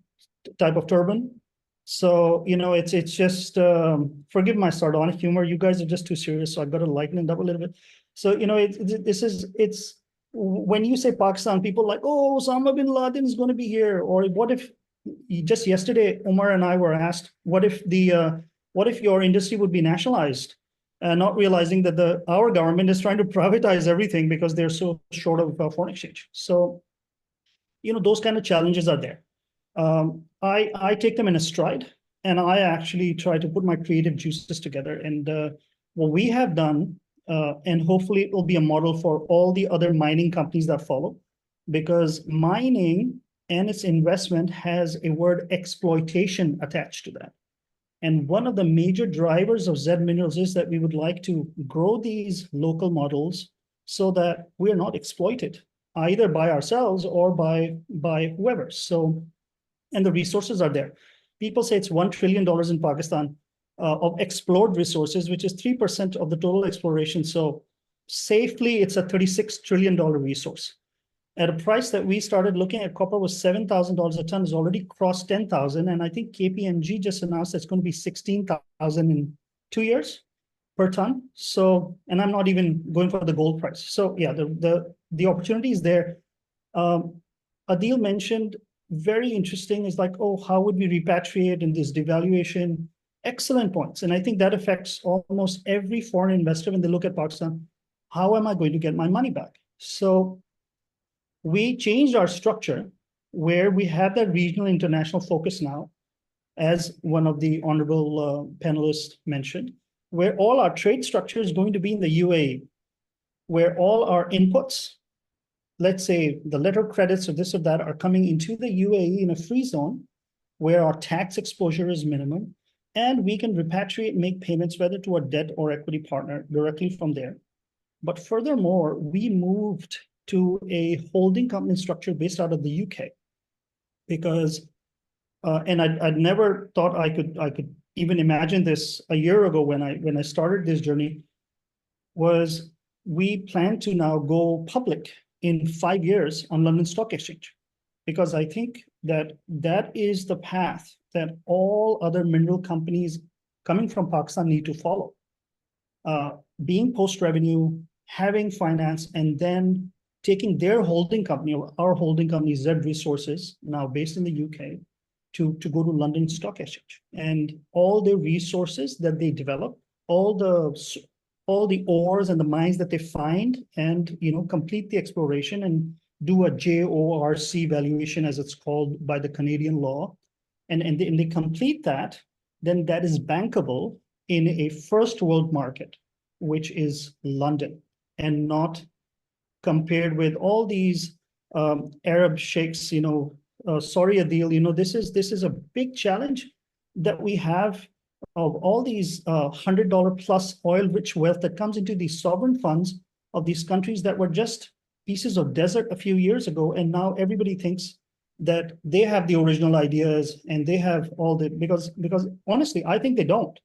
type of turban. So, you know, it's just, forgive my sardonic humor. You guys are just too serious, so I've got to lighten it up a little bit. So, you know, it's when you say Pakistan, people like, oh, Osama bin Laden is going to be here. Or what if, just yesterday, Omar and I were asked, what if your industry would be nationalized? Not realizing that our government is trying to privatize everything because they're so short of foreign exchange. So, you know, those kind of challenges are there. I take them in a stride, and I actually try to put my creative juices together. And what we have done, and hopefully it will be a model for all the other mining companies that follow, because mining and its investment has a word exploitation attached to that. And one of the major drivers of Z Minerals is that we would like to grow these local models so that we're not exploited either by ourselves or by whoever. So, and the resources are there. People say it's $1 trillion in Pakistan of explored resources, which is 3% of the total exploration. So safely, it's a $36 trillion resource. At a price that we started looking at, copper was $7,000 a ton, has already crossed 10,000. And I think KPMG just announced it's going to be 16,000 in 2 years per ton. So, and I'm not even going for the gold price. So yeah, the opportunity is there. Adeel mentioned, very interesting, is like, oh, how would we repatriate in this devaluation? Excellent points. And I think that affects almost every foreign investor when they look at Pakistan. How am I going to get my money back? So we changed our structure where we have that regional international focus now. as one of the honorable panelists mentioned, where all our trade structure is going to be in the UAE, where all our inputs, let's say the letter credits or this or that, are coming into the UAE in a free zone, where our tax exposure is minimum, and we can repatriate and make payments whether to a debt or equity partner directly from there. But furthermore, we moved to a holding company structure based out of the UK, because and I'd never thought I could even imagine this a year ago when I started this journey, was we plan to now go public in 5 years on London Stock Exchange, because I think that that is the path that all other mineral companies coming from Pakistan need to follow. Being post-revenue, having finance, and then taking their holding company, or our holding company, Z Resources, now based in the UK, to go to London Stock Exchange. And all the resources that they develop, all the ores and the mines that they find, and complete the exploration and do a JORC valuation, as it's called by the Canadian law, and they complete that, then that is bankable in a first world market, which is London, and not compared with all these Arab sheikhs. Sorry, Adeel, this is a big challenge that we have of all these $100 plus oil-rich wealth that comes into these sovereign funds of these countries that were just pieces of desert a few years ago, and now everybody thinks that they have the original ideas and they have all the, because honestly, I think they don't.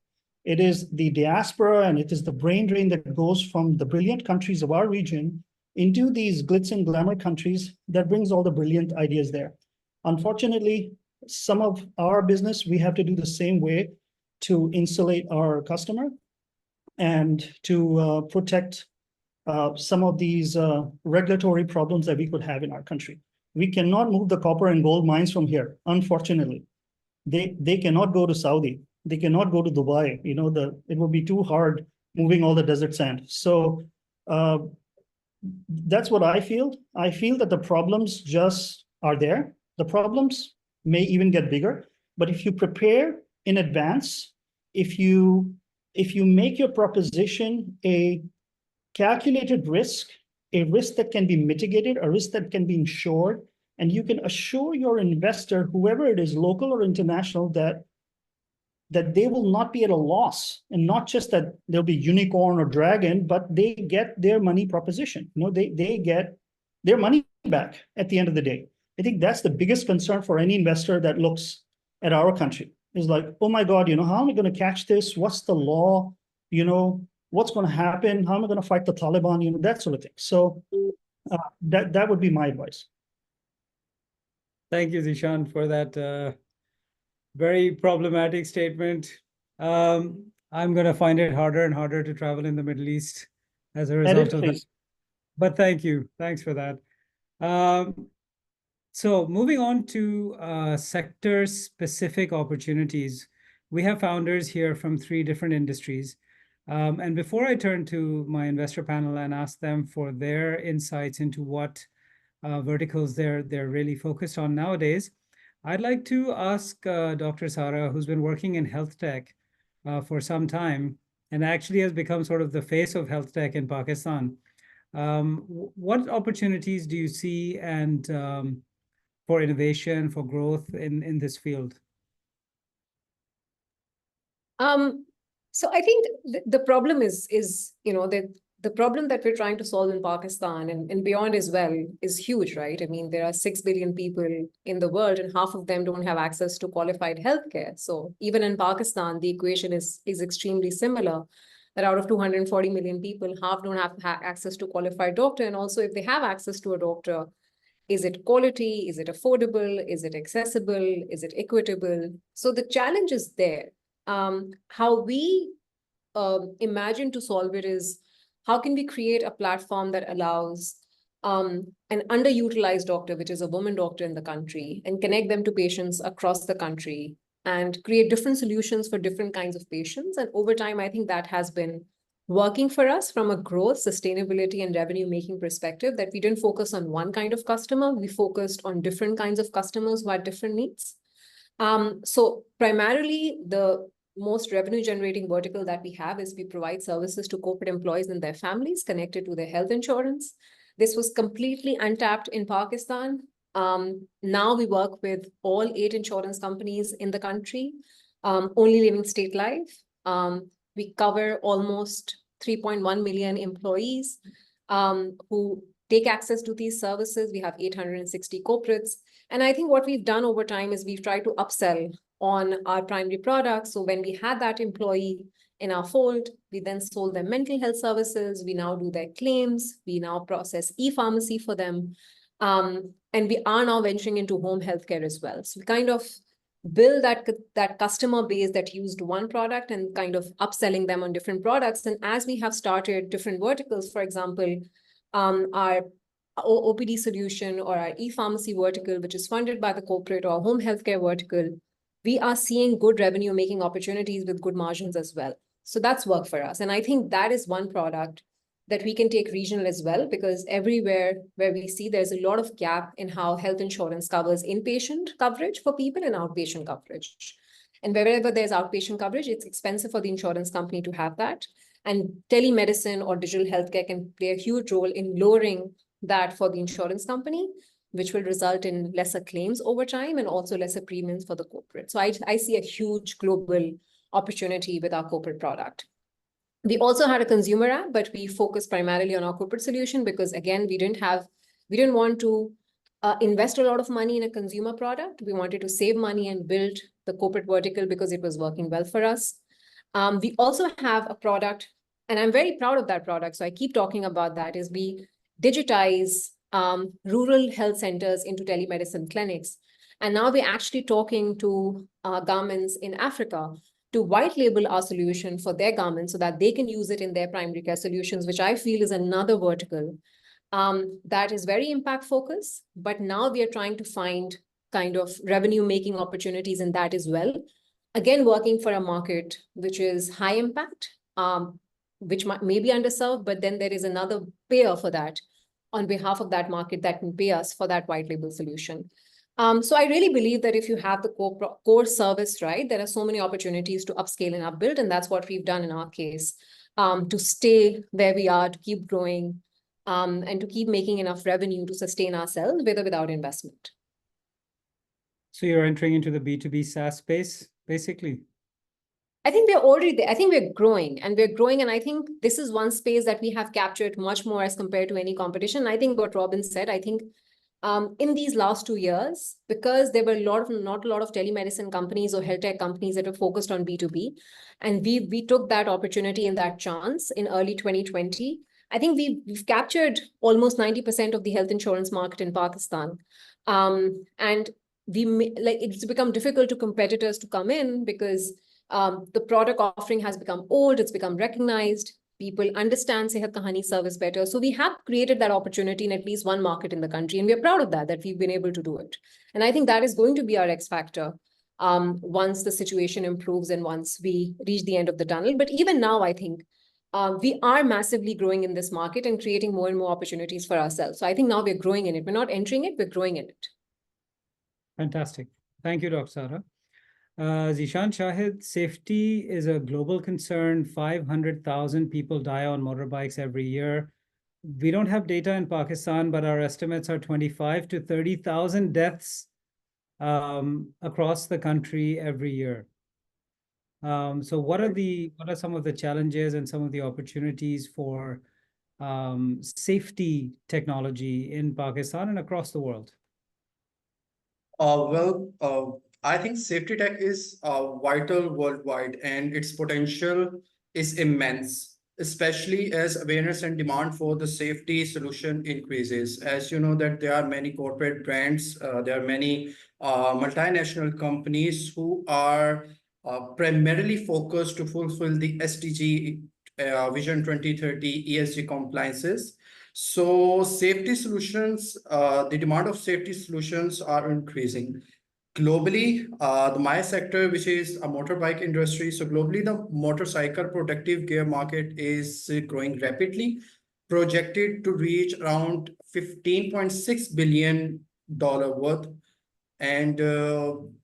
It is the diaspora and it is the brain drain that goes from the brilliant countries of our region into these glitz and glamour countries that brings all the brilliant ideas there. Unfortunately, some of our business, we have to do the same way to insulate our customer and to protect some of these regulatory problems that we could have in our country. We cannot move the copper and gold mines from here, unfortunately. They cannot go to Saudi. They cannot go to Dubai. It will be too hard moving all the desert sand. So that's what I feel. I feel that the problems just are there. The problems may even get bigger, but if you prepare in advance, if you make your proposition a calculated risk, a risk that can be mitigated, a risk that can be insured, and you can assure your investor, whoever it is, local or international, that they will not be at a loss, and not just that there'll be unicorn or dragon, but they get their money proposition. They get their money back at the end of the day. I think that's the biggest concern for any investor that looks at our country. Is like, oh my God, how am I going to catch this? What's the law? What's going to happen? How am I going to fight the Taliban? That sort of thing. So that would be my advice. Thank you, Zeeshan, for that very problematic statement. I'm going to find it harder and harder to travel in the Middle East as a result of that. But thank you. Thanks for that. So moving on to sector-specific opportunities, we have founders here from 3 different industries. And before I turn to my investor panel and ask them for their insights into what verticals they're really focused on nowadays, I'd like to ask Dr. Sara, who's been working in health tech for some time and actually has become sort of the face of health tech in Pakistan. What opportunities do you see and for innovation, for growth in this field? So I think the problem is the problem that we're trying to solve in Pakistan and beyond as well is huge, right? I mean, there are 6 billion people in the world, and half of them don't have access to qualified healthcare. So even in Pakistan, the equation is extremely similar. That out of 240 million people, half don't have access to qualified doctor, and also if they have access to a doctor, is it quality? Is it affordable? Is it accessible? Is it equitable? So the challenge is there. How we imagine to solve it is, how can we create a platform that allows an underutilized doctor, which is a woman doctor in the country, and connect them to patients across the country and create different solutions for different kinds of patients. And over time, I think that has been working for us from a growth, sustainability, and revenue-making perspective, that we didn't focus on one kind of customer. We focused on different kinds of customers who had different needs. So primarily, the most revenue generating vertical that we have is we provide services to corporate employees and their families connected to their health insurance. This was completely untapped in Pakistan. Now we work with all 8 insurance companies in the country, only living state life. We cover almost 3.1 million employees who take access to these services. We have 860 corporates. And I think what we've done over time is we've tried to upsell on our primary products. So when we had that employee in our fold, we then sold them mental health services. We now do their claims. We now process e-pharmacy for them. And we are now venturing into home healthcare as well. So we kind of build that customer base that used one product and kind of upselling them on different products. And as we have started different verticals, for example, our OPD solution or our e-pharmacy vertical, which is funded by the corporate, or home healthcare vertical, we are seeing good revenue making opportunities with good margins as well. So that's work for us. And I think that is one product that we can take regional as well, because everywhere where we see there's a lot of gap in how health insurance covers inpatient coverage for people and outpatient coverage. And wherever there's outpatient coverage, it's expensive for the insurance company to have that. And telemedicine or digital healthcare can play a huge role in lowering that for the insurance company, which will result in lesser claims over time and also lesser premiums for the corporate. So I see a huge global opportunity with our corporate product. We also had a consumer app, but we focused primarily on our corporate solution because, again, we didn't want to invest a lot of money in a consumer product. We wanted to save money and build the corporate vertical because it was working well for us. We also have a product, and I'm very proud of that product, so I keep talking about that, is we digitize rural health centers into telemedicine clinics. And now we're actually talking to governments in Africa to white label our solution for their government so that they can use it in their primary care solutions, which I feel is another vertical that is very impact focused. But now we are trying to find kind of revenue making opportunities in that as well. Again, working for a market which is high impact, which may be underserved, but then there is another payer for that on behalf of that market that can pay us for that white label solution. So I really believe that if you have the core service right, there are so many opportunities to upscale and upbuild, and that's what we've done in our case, to stay where we are, to keep growing, and to keep making enough revenue to sustain ourselves with or without investment. So you're entering into the B2B SaaS space, basically? I think we're already there. I think we're growing, and I think this is one space that we have captured much more as compared to any competition. I think what Robin said, I think in these last 2 years, because there were not a lot of telemedicine companies or health tech companies that were focused on B2B, and we took that opportunity and that chance in early 2020. I think we've captured almost 90% of the health insurance market in Pakistan, and it's become difficult to competitors to come in because the product offering has become old, it's become recognized. People understand Sehat Kahani service better. So we have created that opportunity in at least one market in the country. And we're proud of that we've been able to do it. And I think that is going to be our X factor once the situation improves and once we reach the end of the tunnel. But even now, I think we are massively growing in this market and creating more and more opportunities for ourselves. So I think now we're growing in it. We're not entering it, we're growing in it. Fantastic. Thank you, Dr.Sara. Zeeshan, Shahid, safety is a global concern. 500,000 people die on motorbikes every year. We don't have data in Pakistan, but our estimates are 25 to 30,000 deaths across the country every year. So what are some of the challenges and some of the opportunities for safety technology in Pakistan and across the world? I think safety tech is vital worldwide, and its potential is immense, especially as awareness and demand for the safety solution increases. As you know, that there are many corporate brands, there are many multinational companies who are primarily focused to fulfill the SDG Vision 2030 ESG compliances. So safety solutions, the demand of safety solutions are increasing. Globally, the my sector, which is a motorbike industry, so globally the motorcycle protective gear market is growing rapidly, projected to reach around $15.6 billion worth. And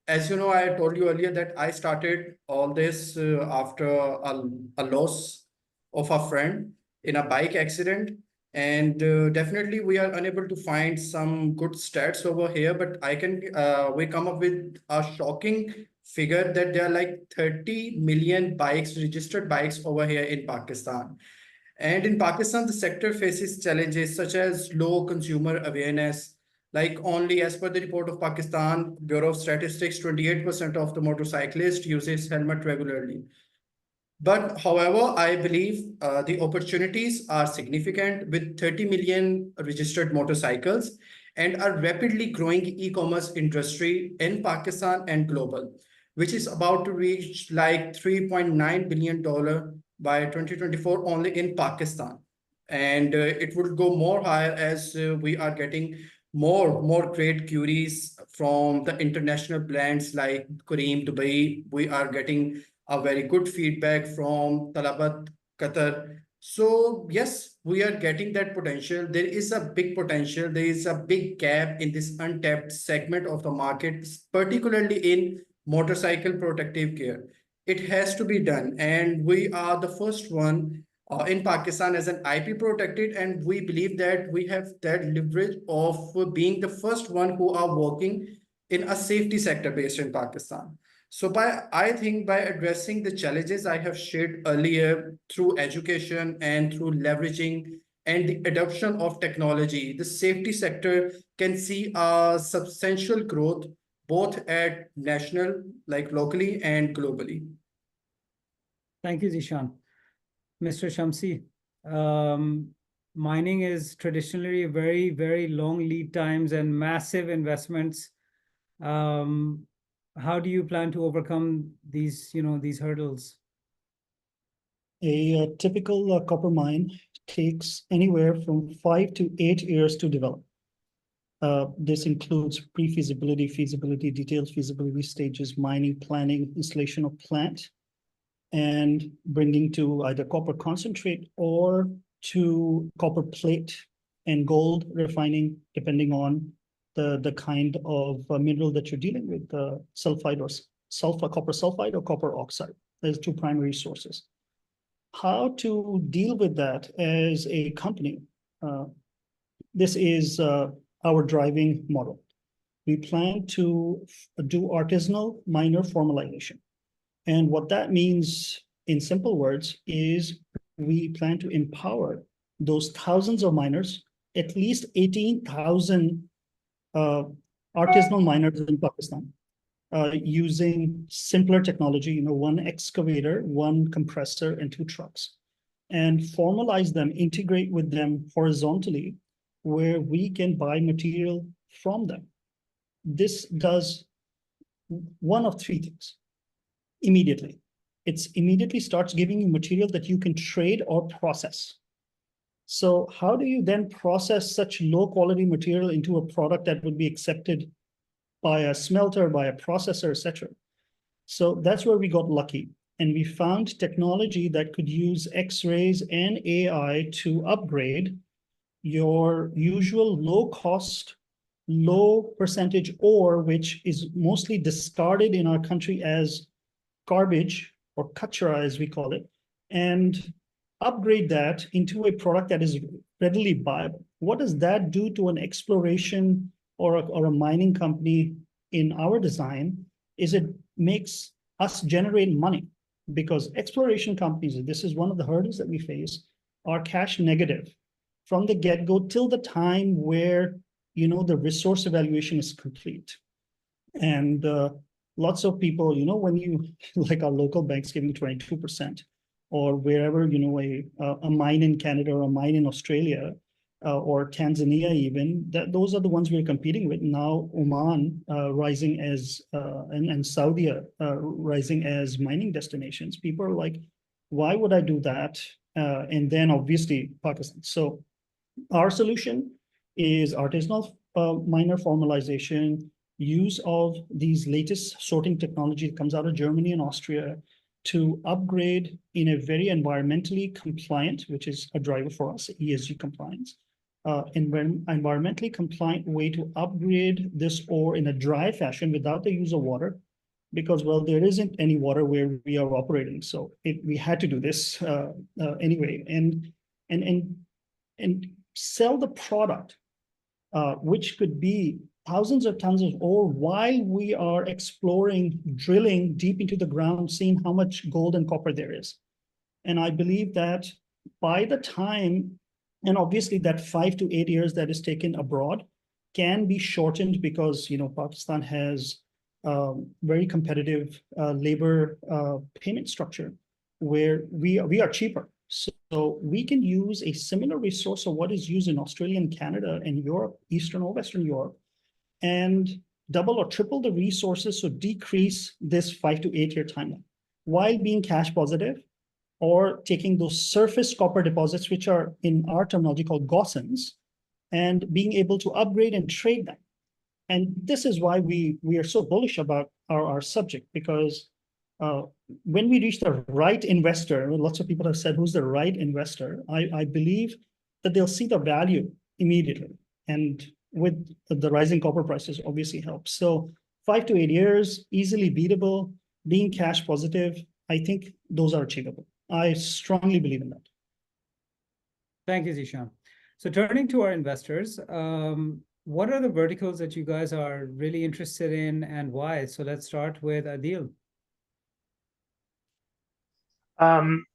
as you know, I told you earlier that I started all this after a loss of a friend in a bike accident. And definitely we are unable to find some good stats over here, but we come up with a shocking figure that there are like 30 million registered bikes over here in Pakistan. And in Pakistan, the sector faces challenges such as low consumer awareness. Like only as per the report of Pakistan Bureau of Statistics, 28% of the motorcyclists uses helmet regularly. But however, I believe the opportunities are significant with 30 million registered motorcycles and a rapidly growing e-commerce industry in Pakistan and global, which is about to reach like $3.9 billion by 2024 only in Pakistan. And it would go more higher as we are getting more great queries from the international brands like Khurram, Dubai. We are getting a very good feedback from Talabat, Qatar. So yes, we are getting that potential. There is a big potential. There is a big gap in this untapped segment of the market, particularly in motorcycle protective gear. It has to be done. And we are the first one in Pakistan as an IP protected. And we believe that we have that leverage of being the first one who are working in a safety sector based in Pakistan. So I think by addressing the challenges I have shared earlier through education and through leveraging and the adoption of technology, the safety sector can see a substantial growth both at national, like locally and globally. Thank you, Zeeshan. Mr. Shamsi, mining is traditionally very, very long lead times and massive investments. How do you plan to overcome these hurdles? A typical copper mine takes anywhere from 5 to 8 years to develop. This includes pre-feasibility, feasibility, detailed feasibility stages, mining, planning, installation of plant, and bringing to either copper concentrate or to copper plate and gold refining, depending on the kind of mineral that you're dealing with, sulfide or copper sulfide or copper oxide. There's two primary sources. How to deal with that as a company? This is our driving model. We plan to do artisanal miner formalization. And what that means in simple words is we plan to empower those thousands of miners, at least 18,000 artisanal miners in Pakistan, using simpler technology, one excavator, one compressor, and 2 trucks, and formalize them, integrate with them horizontally, where we can buy material from them. This does one of 3 things immediately. It immediately starts giving you material that you can trade or process. So how do you then process such low quality material into a product that would be accepted by a smelter, by a processor, etc.? So that's where we got lucky. And we found technology that could use X-rays and AI to upgrade your usual low cost, low percentage ore, which is mostly discarded in our country as garbage, or kachra as we call it, and upgrade that into a product that is readily viable. What does that do to an exploration or a mining company in our design? Is it makes us generate money, because exploration companies, and this is one of the hurdles that we face, are cash negative from the get-go till the time where the resource evaluation is complete. And lots of people, when you, like our local banks giving 22%, or wherever, a mine in Canada or a mine in Australia, or Tanzania even, those are the ones we're competing with. Now Oman rising as, and Saudi rising as mining destinations. People are like, why would I do that? And then obviously Pakistan. So our solution is artisanal miner formalization, use of these latest sorting technology that comes out of Germany and Austria to upgrade in a very environmentally compliant, which is a driver for us, ESG compliance, environmentally compliant way to upgrade this ore in a dry fashion without the use of water, because, well, there isn't any water where we are operating. So we had to do this anyway, and sell the product, which could be thousands of tons of ore while we are exploring, drilling deep into the ground, seeing how much gold and copper there is. And I believe that by the time, and obviously that 5 to 8 years that is taken abroad can be shortened, because, you know, Pakistan has very competitive labor payment structure where we are cheaper. So we can use a similar resource of what is used in Australia and Canada and Europe, Eastern or Western Europe, and double or triple the resources, so decrease this 5 to 8 year timeline while being cash positive, or taking those surface copper deposits, which are in our terminology called gossans, and being able to upgrade and trade them. And this is why we are so bullish about our subject, because when we reach the right investor, lots of people have said, who's the right investor? I believe that they'll see the value immediately. And with the rising copper prices obviously helps. So 5 to 8 years, easily beatable, being cash positive, I think those are achievable. I strongly believe in that. Thank you, Zeeshan. So turning to our investors, what are the verticals that you guys are really interested in and why? So let's start with Adeel.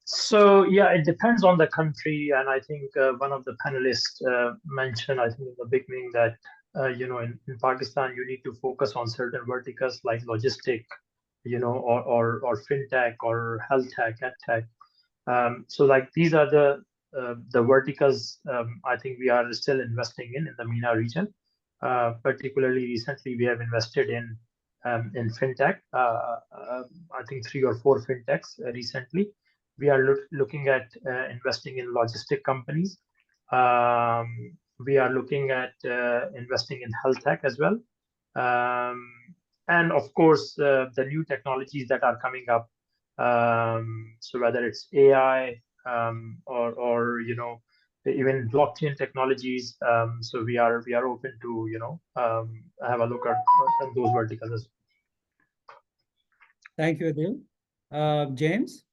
So yeah, it depends on the country, and I think one of the panelists mentioned, I think in the beginning, that you know, in Pakistan you need to focus on certain verticals like logistic, you know, or fintech or health tech, ed tech. So like these are the verticals I think we are still investing in the MENA region. Particularly recently, we have invested in fintech. I think 3 or 4 fintechs recently. We are looking at investing in logistic companies. We are looking at investing in health tech as well. And of course, the new technologies that are coming up. So whether it's AI or you know, even blockchain technologies. So we are open to, you know, have a look at those verticals as well. Thank you, Adeel. James?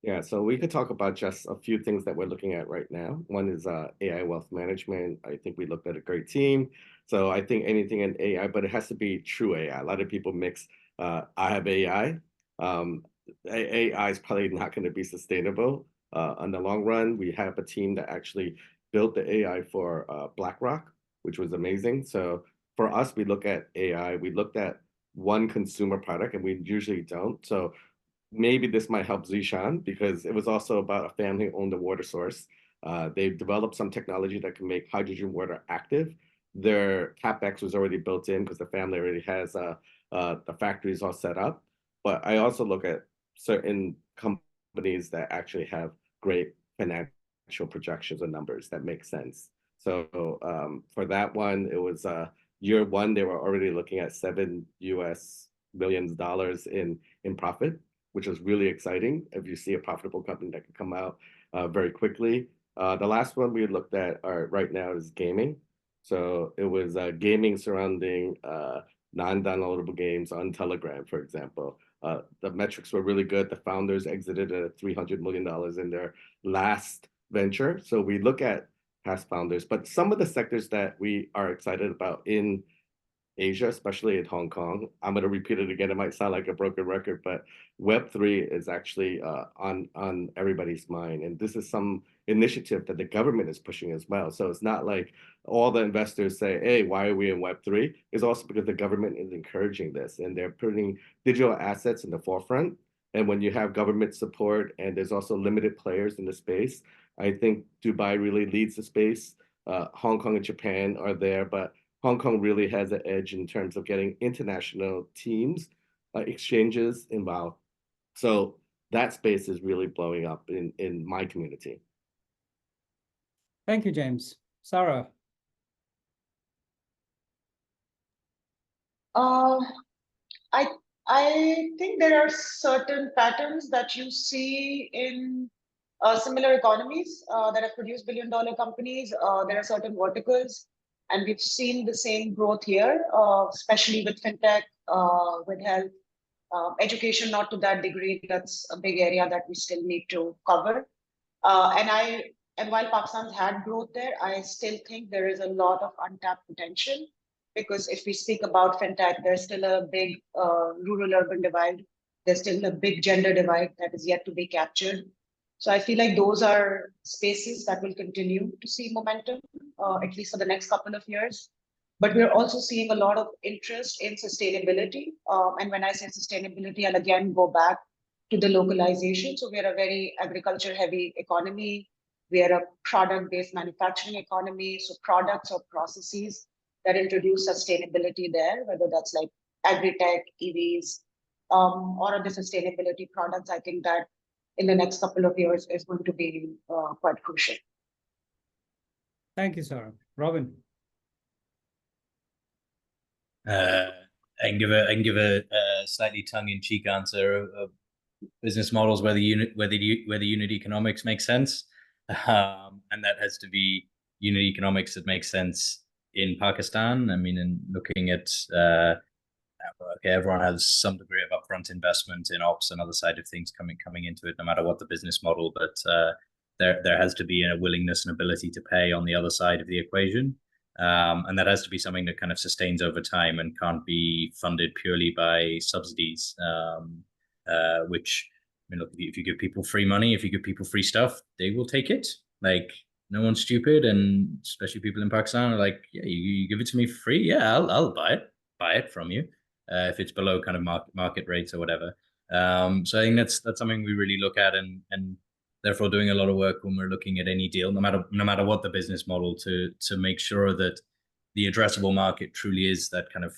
Yeah, so we could talk about just a few things that we're looking at right now. One is AI wealth management. I think we looked at a great team. So I think anything in AI, but it has to be true AI. A lot of people mix, I have AI. AI is probably not going to be sustainable in the long run. We have a team that actually built the AI for BlackRock, which was amazing. So for us, we look at AI, we looked at one consumer product, and we usually don't. So maybe this might help Zeeshan, because it was also about a family who owned a water source. They've developed some technology that can make hydrogen water active. Their CapEx was already built in because the family already has the factories all set up. But I also look at certain companies that actually have great financial projections and numbers that make sense. So for that one, it was year one, they were already looking at $7 million in profit, which is really exciting if you see a profitable company that can come out very quickly. The last one we looked at right now is gaming. So it was gaming surrounding non-downloadable games on Telegram, for example. The metrics were really good. The founders exited at $300 million in their last venture. So we look at past founders, but some of the sectors that we are excited about in Asia, especially in Hong Kong. I'm going to repeat it again. It might sound like a broken record, but Web3 is actually on everybody's mind. And this is some initiative that the government is pushing as well. So it's not like all the investors say, hey, why are we in Web3? It's also because the government is encouraging this, and they're putting digital assets in the forefront. And when you have government support and there's also limited players in the space, I think Dubai really leads the space. Hong Kong and Japan are there, but Hong Kong really has an edge in terms of getting international teams, exchanges involved. So that space is really blowing up in my community. Thank you, James. Sara? I think there are certain patterns that you see in similar economies that have produced billion-dollar companies. There are certain verticals, and we've seen the same growth here, especially with fintech, with health, education, not to that degree. That's a big area that we still need to cover. And while Pakistan's had growth there, I still think there is a lot of untapped potential, because if we speak about fintech, there's still a big rural-urban divide. There's still a big gender divide that is yet to be captured. So I feel like those are spaces that will continue to see momentum, at least for the next couple of years. But we're also seeing a lot of interest in sustainability. And when I say sustainability, I'll again go back to the localization. So we're a very agriculture-heavy economy. We are a product-based manufacturing economy. So products or processes that introduce sustainability there, whether that's like agri-tech, EVs, or other sustainability products, I think that in the next couple of years is going to be quite crucial. Thank you, Sara. Robin. I can give a slightly tongue-in-cheek answer of business models where the unit economics make sense, and that has to be unit economics that makes sense in Pakistan. I mean, in looking at okay, everyone has some degree of upfront investment in ops and other side of things coming into it, no matter what the business model. But there has to be a willingness and ability to pay on the other side of the equation. And that has to be something that kind of sustains over time and can't be funded purely by subsidies, which, I mean, look, if you give people free money, if you give people free stuff, they will take it. Like, no one's stupid, and especially people in Pakistan are like, yeah, you give it to me for free, yeah, I'll buy it from you, if it's below kind of market rates or whatever. So I think that's something we really look at, and therefore doing a lot of work when we're looking at any deal, no matter what the business model, to make sure that the addressable market truly is that kind of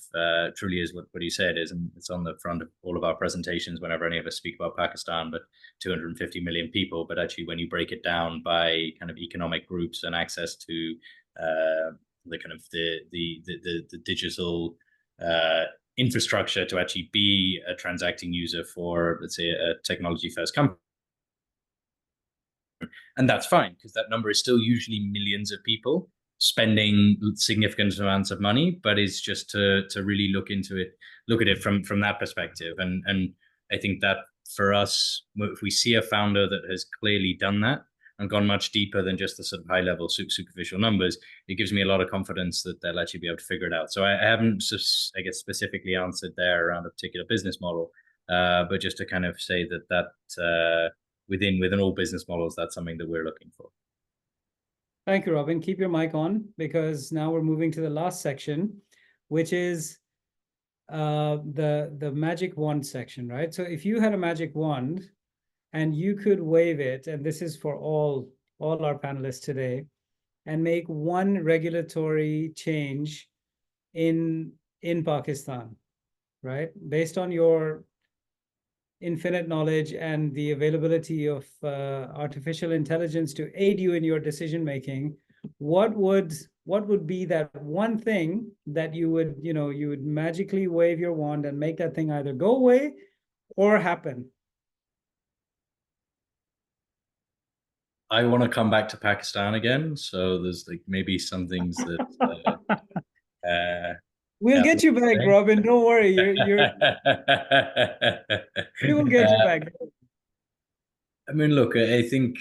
truly is what you said is, and it's on the front of all of our presentations whenever any of us speak about Pakistan. But 250 million people, but actually when you break it down by kind of economic groups and access to the kind of the digital infrastructure to actually be a transacting user for, let's say, a technology first company. And that's fine, because that number is still usually millions of people spending significant amounts of money, but it's just to really look at it from that perspective. And I think that for us, if we see a founder that has clearly done that and gone much deeper than just the sort of high level superficial numbers, it gives me a lot of confidence that they'll actually be able to figure it out. So I haven't, I guess, specifically answered there around a particular business model, but just to kind of say that within all business models, that's something that we're looking for. Thank you, Robin. Keep your mic on, because now we're moving to the last section, which is the magic wand section, right? So if you had a magic wand and you could wave it, and this is for all our panelists today, and make one regulatory change in Pakistan, right? Based on your infinite knowledge and the availability of artificial intelligence to aid you in your decision making, what would be that one thing that you would magically wave your wand and make that thing either go away or happen? I want to come back to Pakistan again, so there's like maybe some things that we'll get you back, Robin. Don't worry. We will get you back. I mean, look, I think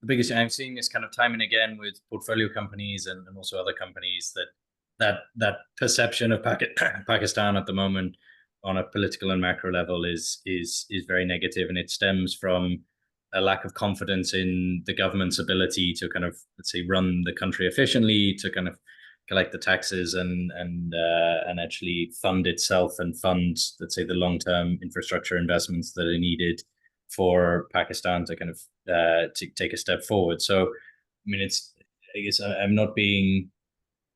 the biggest thing I'm seeing this kind of time and again with portfolio companies and also other companies that perception of Pakistan at the moment on a political and macro level is very negative, and it stems from a lack of confidence in the government's ability to kind of, let's say, run the country efficiently, to kind of collect the taxes and actually fund itself and fund, let's say, the long-term infrastructure investments that are needed for Pakistan to kind of to take a step forward. So, I mean, I guess I'm not being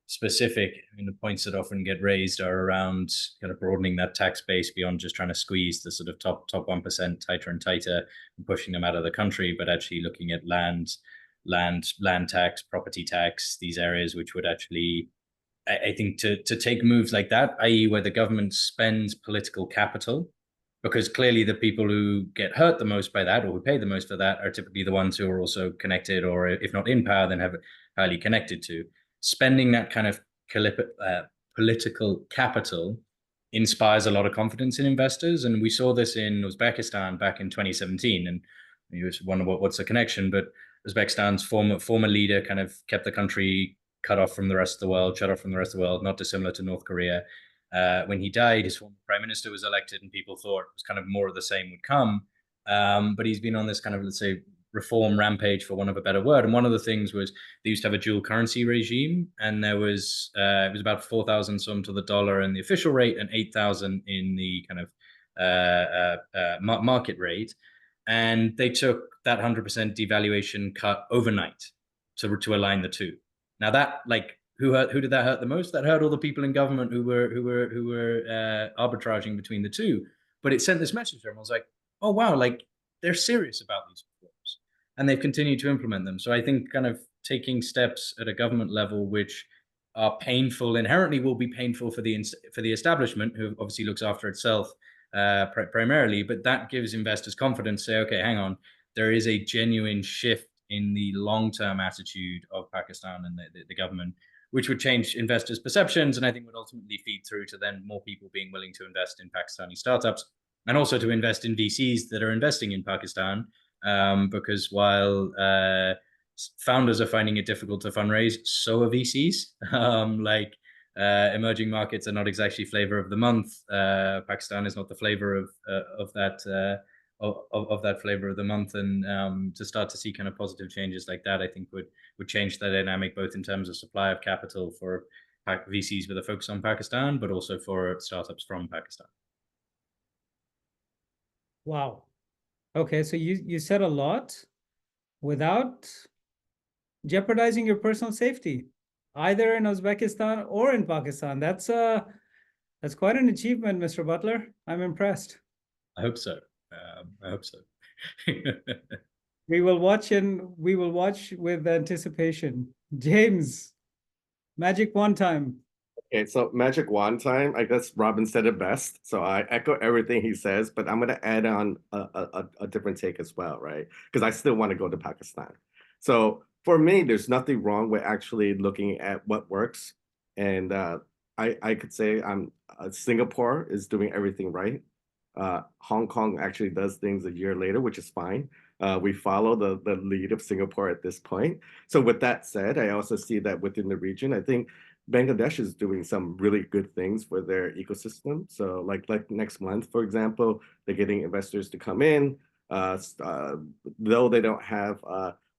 specific. I mean, the points that often get raised are around kind of broadening that tax base beyond just trying to squeeze the sort of top 1% tighter and tighter and pushing them out of the country, but actually looking at land tax, property tax, these areas which would actually, I think, to take moves like that, i.e. where the government spends political capital because clearly the people who get hurt the most by that or who pay the most for that are typically the ones who are also connected, or if not in power, then have highly connected to. Spending that kind of political capital inspires a lot of confidence in investors. And we saw this in Uzbekistan back in 2017. And you wonder what's the connection, but Uzbekistan's former leader kind of kept the country cut off from the rest of the world, shut off from the rest of the world, not dissimilar to North Korea. When he died, his former prime minister was elected, and people thought it was kind of more of the same would come. But he's been on this kind of, let's say, reform rampage, for want of a better word. And one of the things was they used to have a dual currency regime, and there was it was about 4,000 some to the dollar in the official rate and 8,000 in the kind of market rate. And they took that 100% devaluation cut overnight to align the two. Now that, like, who did that hurt the most? That hurt all the people in government who were arbitraging between the two. But it sent this message to everyone. I was like, oh wow, like they're serious about these reforms, and they've continued to implement them. So I think kind of taking steps at a government level which are painful, inherently will be painful for the establishment, who obviously looks after itself primarily, but that gives investors confidence. Say, okay, hang on, there is a genuine shift in the long-term attitude of Pakistan and the government, which would change investors' perceptions, and I think would ultimately feed through to then more people being willing to invest in Pakistani startups, and also to invest in VCs that are investing in Pakistan, because while founders are finding it difficult to fundraise, so are VCs. Emerging markets are not exactly flavor of the month. Pakistan is not the flavor of that flavor of the month, and to start to see kind of positive changes like that, I think would change the dynamic, both in terms of supply of capital for VCs with a focus on Pakistan, but also for startups from Pakistan. Wow. Okay, so you said a lot without jeopardizing your personal safety, either in Uzbekistan or in Pakistan. That's quite an achievement, Mr. Butler. I'm impressed. I hope so. I hope so. We will watch with anticipation. James, magic wand time. Okay, so magic wand time. I guess Robin said it best, so I echo everything he says, but I'm gonna add on a different take as well, right? Because I still want to go to Pakistan. So for me, there's nothing wrong with actually looking at what works, and I could say Singapore is doing everything right. Hong Kong actually does things a year later, which is fine. We follow the lead of Singapore at this point. So with that said, I also see that within the region, I think Bangladesh is doing some really good things for their ecosystem. So like next month, for example, they're getting investors to come in. Though they don't have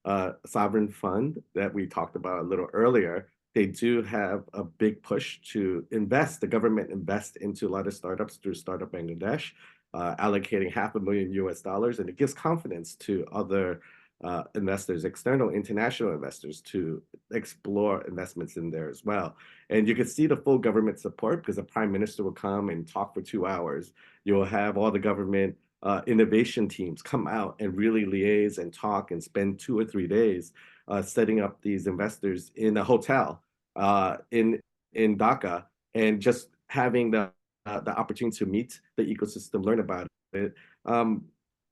a sovereign fund that we talked about a little earlier, they do have a big push to invest. The government invest into a lot of startups through Startup Bangladesh, allocating $500,000 US, and it gives confidence to other investors, external, international investors, to explore investments in there as well. And you can see the full government support, because the prime minister will come and talk for 2 hours. You'll have all the government innovation teams come out and really liaise and talk and spend 2 or 3 days setting up these investors in a hotel in Dhaka, and just having the opportunity to meet the ecosystem, learn about it.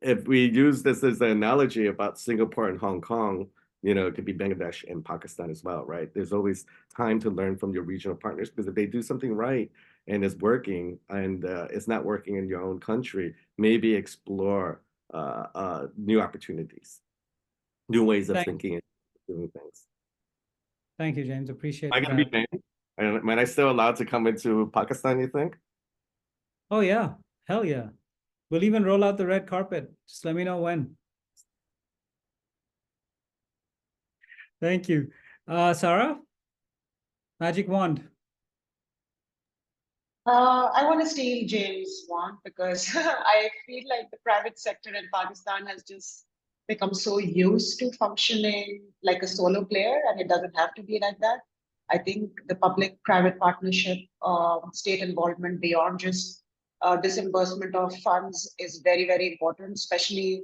If we use this as an analogy about Singapore and Hong Kong, it could be Bangladesh and Pakistan as well, right? There's always time to learn from your regional partners, because if they do something right and it's working, and it's not working in your own country, maybe explore new opportunities, new ways of thinking and doing things. Thank you, James. Appreciate Am I gonna be banned? Am I still allowed to come into Pakistan, you think? Oh yeah, hell yeah. We'll even roll out the red carpet. Just let me know when. Thank you. Sara, magic wand. I want to steal James' wand, because I feel like the private sector in Pakistan has just become so used to functioning like a solo player, and it doesn't have to be like that. I think the public-private partnership, state involvement beyond just disbursement of funds is very, very important, especially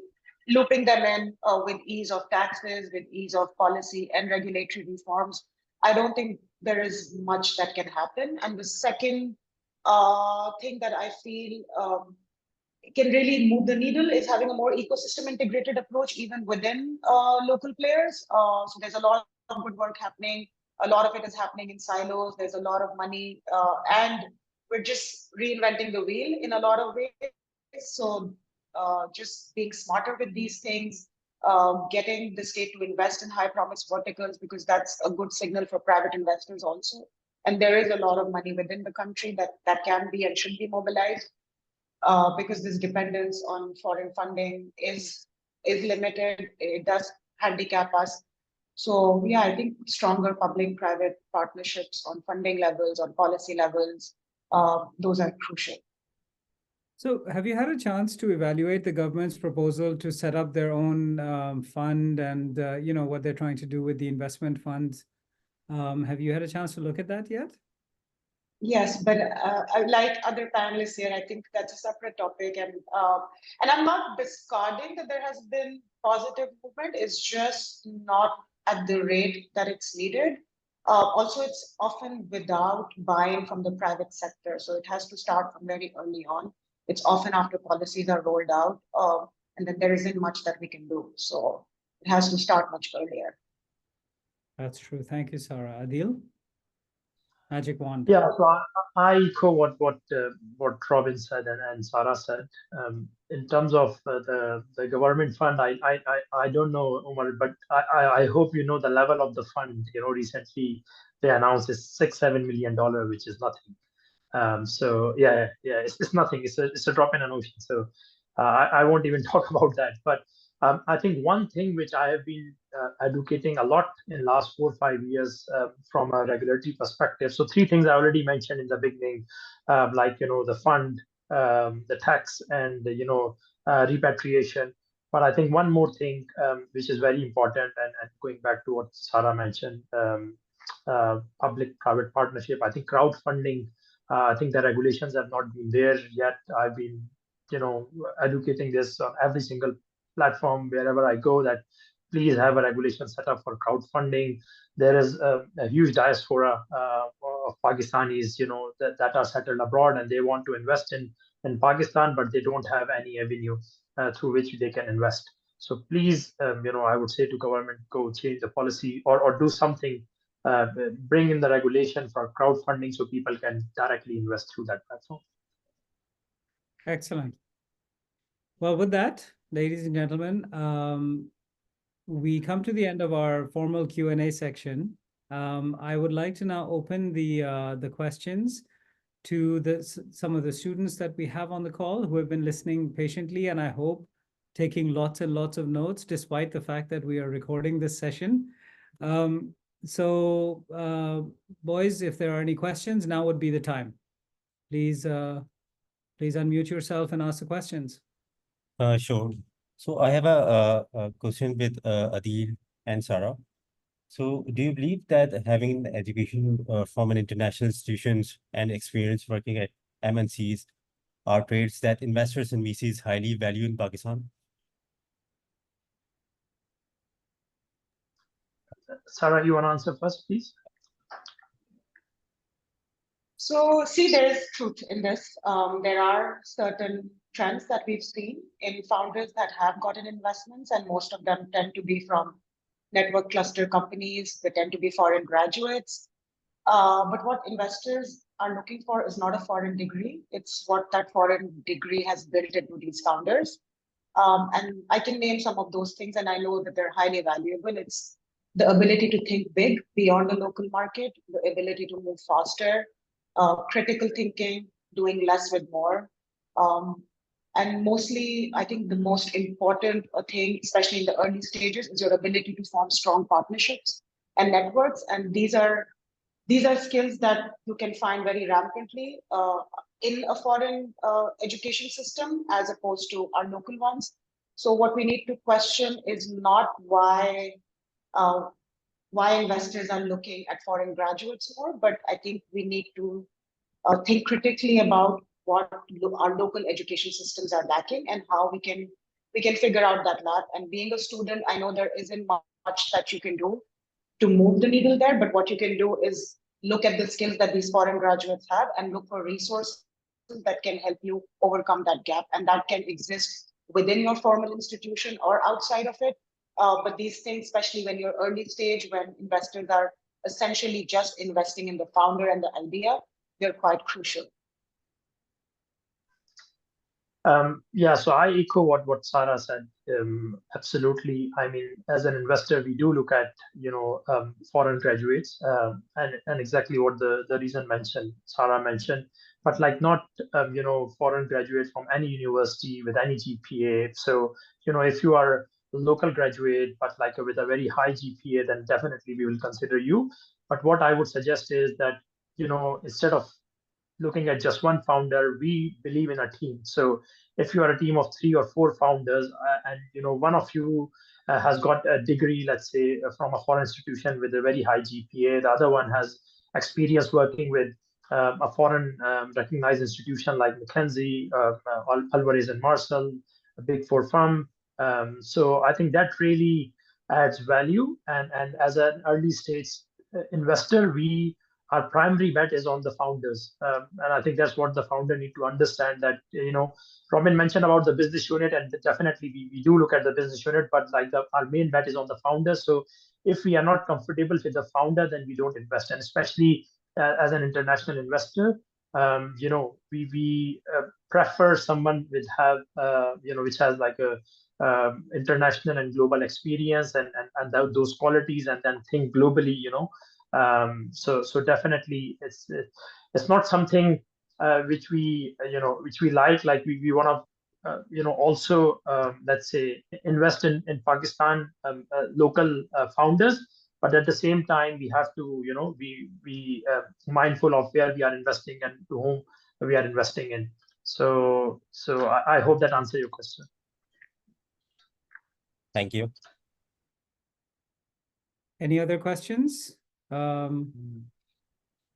looping them in with ease of taxes, with ease of policy and regulatory reforms. I don't think there is much that can happen. And the second thing that I feel can really move the needle is having a more ecosystem integrated approach even within local players. So there's a lot of good work happening. A lot of it is happening in silos. There's a lot of money, and we're just reinventing the wheel in a lot of ways. So just being smarter with these things, getting the state to invest in high promise verticals, because that's a good signal for private investors also. And there is a lot of money within the country that can be and should be mobilized, because this dependence on foreign funding is limited. It does handicap us. So yeah, I think stronger public-private partnerships on funding levels, on policy levels, those are crucial. So have you had a chance to evaluate the government's proposal to set up their own fund and what they're trying to do with the investment funds? Have you had a chance to look at that yet? Yes, but like other panelists here, I think that's a separate topic, and I'm not discarding that there has been positive movement. It's just not at the rate that it's needed. Also, it's often without buy-in from the private sector, so it has to start from very early on. It's often after policies are rolled out, and then there isn't much that we can do. So it has to start much earlier. That's true. Thank you, Sara. Adeel? Magic wand. Yeah, so I echo what Robin said and Sara said. In terms of the government fund, I don't know, Omar, but I hope you know the level of the fund. Recently they announced is $6-7 million, which is nothing. So yeah, it's nothing. It's a drop in an ocean. So I won't even talk about that. But I think one thing which I have been advocating a lot in last 4 or 5 years from a regulatory perspective. So 3 things I already mentioned in the beginning, like the fund, the tax, and the repatriation. But I think one more thing which is very important, and going back to what Sara mentioned, public-private partnership. I think crowdfunding. I think the regulations have not been there yet. I've been educating this on every single platform wherever I go, that please have a regulation set up for crowdfunding. There is a huge diaspora of Pakistanis, that are settled abroad, and they want to invest in Pakistan, but they don't have any avenue through which they can invest. So please, I would say to government, go change the policy or do something, bring in the regulation for crowdfunding so people can directly invest through that platform. Excellent. Well, with that, ladies and gentlemen, we come to the end of our formal Q&A section. I would like to now open the questions to some of the students that we have on the call who have been listening patiently, and I hope taking lots and lots of notes, despite the fact that we are recording this session. So, boys, if there are any questions, now would be the time. Please unmute yourself and ask the questions. Sure. So I have a question with Adeel and Sara. So do you believe that having an education from an international institutions and experience working at MNCs are traits that investors and VCs highly value in Pakistan? Sara, you want to answer first, please? So see, there is truth in this. There are certain trends that we've seen in founders that have gotten investments, and most of them tend to be from network cluster companies. They tend to be foreign graduates. But what investors are looking for is not a foreign degree. It's what that foreign degree has built into these founders. And I can name some of those things, and I know that they're highly valuable. It's the ability to think big beyond the local market, the ability to move faster, critical thinking, doing less with more. And mostly, I think the most important thing, especially in the early stages, is your ability to form strong partnerships and networks. And these are skills that you can find very rampantly in a foreign education system as opposed to our local ones. So what we need to question is not why investors are looking at foreign graduates more, but I think we need to think critically about what our local education systems are lacking and how we can figure out that lot. And being a student, I know there isn't much that you can do to move the needle there, but what you can do is look at the skills that these foreign graduates have and look for resources that can help you overcome that gap, and that can exist within your formal institution or outside of it. But these things, especially when you're early stage, when investors are essentially just investing in the founder and the idea, they're quite crucial. Yeah, so I echo what Sara said. Absolutely. I mean, as an investor, we do look at foreign graduates and exactly what the reason mentioned, Sara mentioned, but like not foreign graduates from any university with any GPA. So if you are a local graduate but like with a very high GPA, then definitely we will consider you. But what I would suggest is that instead of looking at just one founder, we believe in a team. So if you are a team of 3 or 4 founders, and one of you has got a degree, let's say from a foreign institution with a very high GPA, the other one has experience working with a foreign recognized institution like McKinsey, Alvarez and Marsal, a big 4 firm. So I think that really adds value. And as an early stage investor, our primary bet is on the founders. And I think that's what the founder need to understand, that, Robin mentioned about the business unit, and definitely we do look at the business unit, but like our main bet is on the founders. So if we are not comfortable with the founder, then we don't invest. And especially as an international investor, we prefer someone which has like a international and global experience and those qualities, and then think globally, so definitely it's not something which we like we want to also let's say invest in Pakistan local founders, but at the same time we have to be mindful of where we are investing and to whom we are investing in. So I hope that answers your question. Thank you. Any other questions?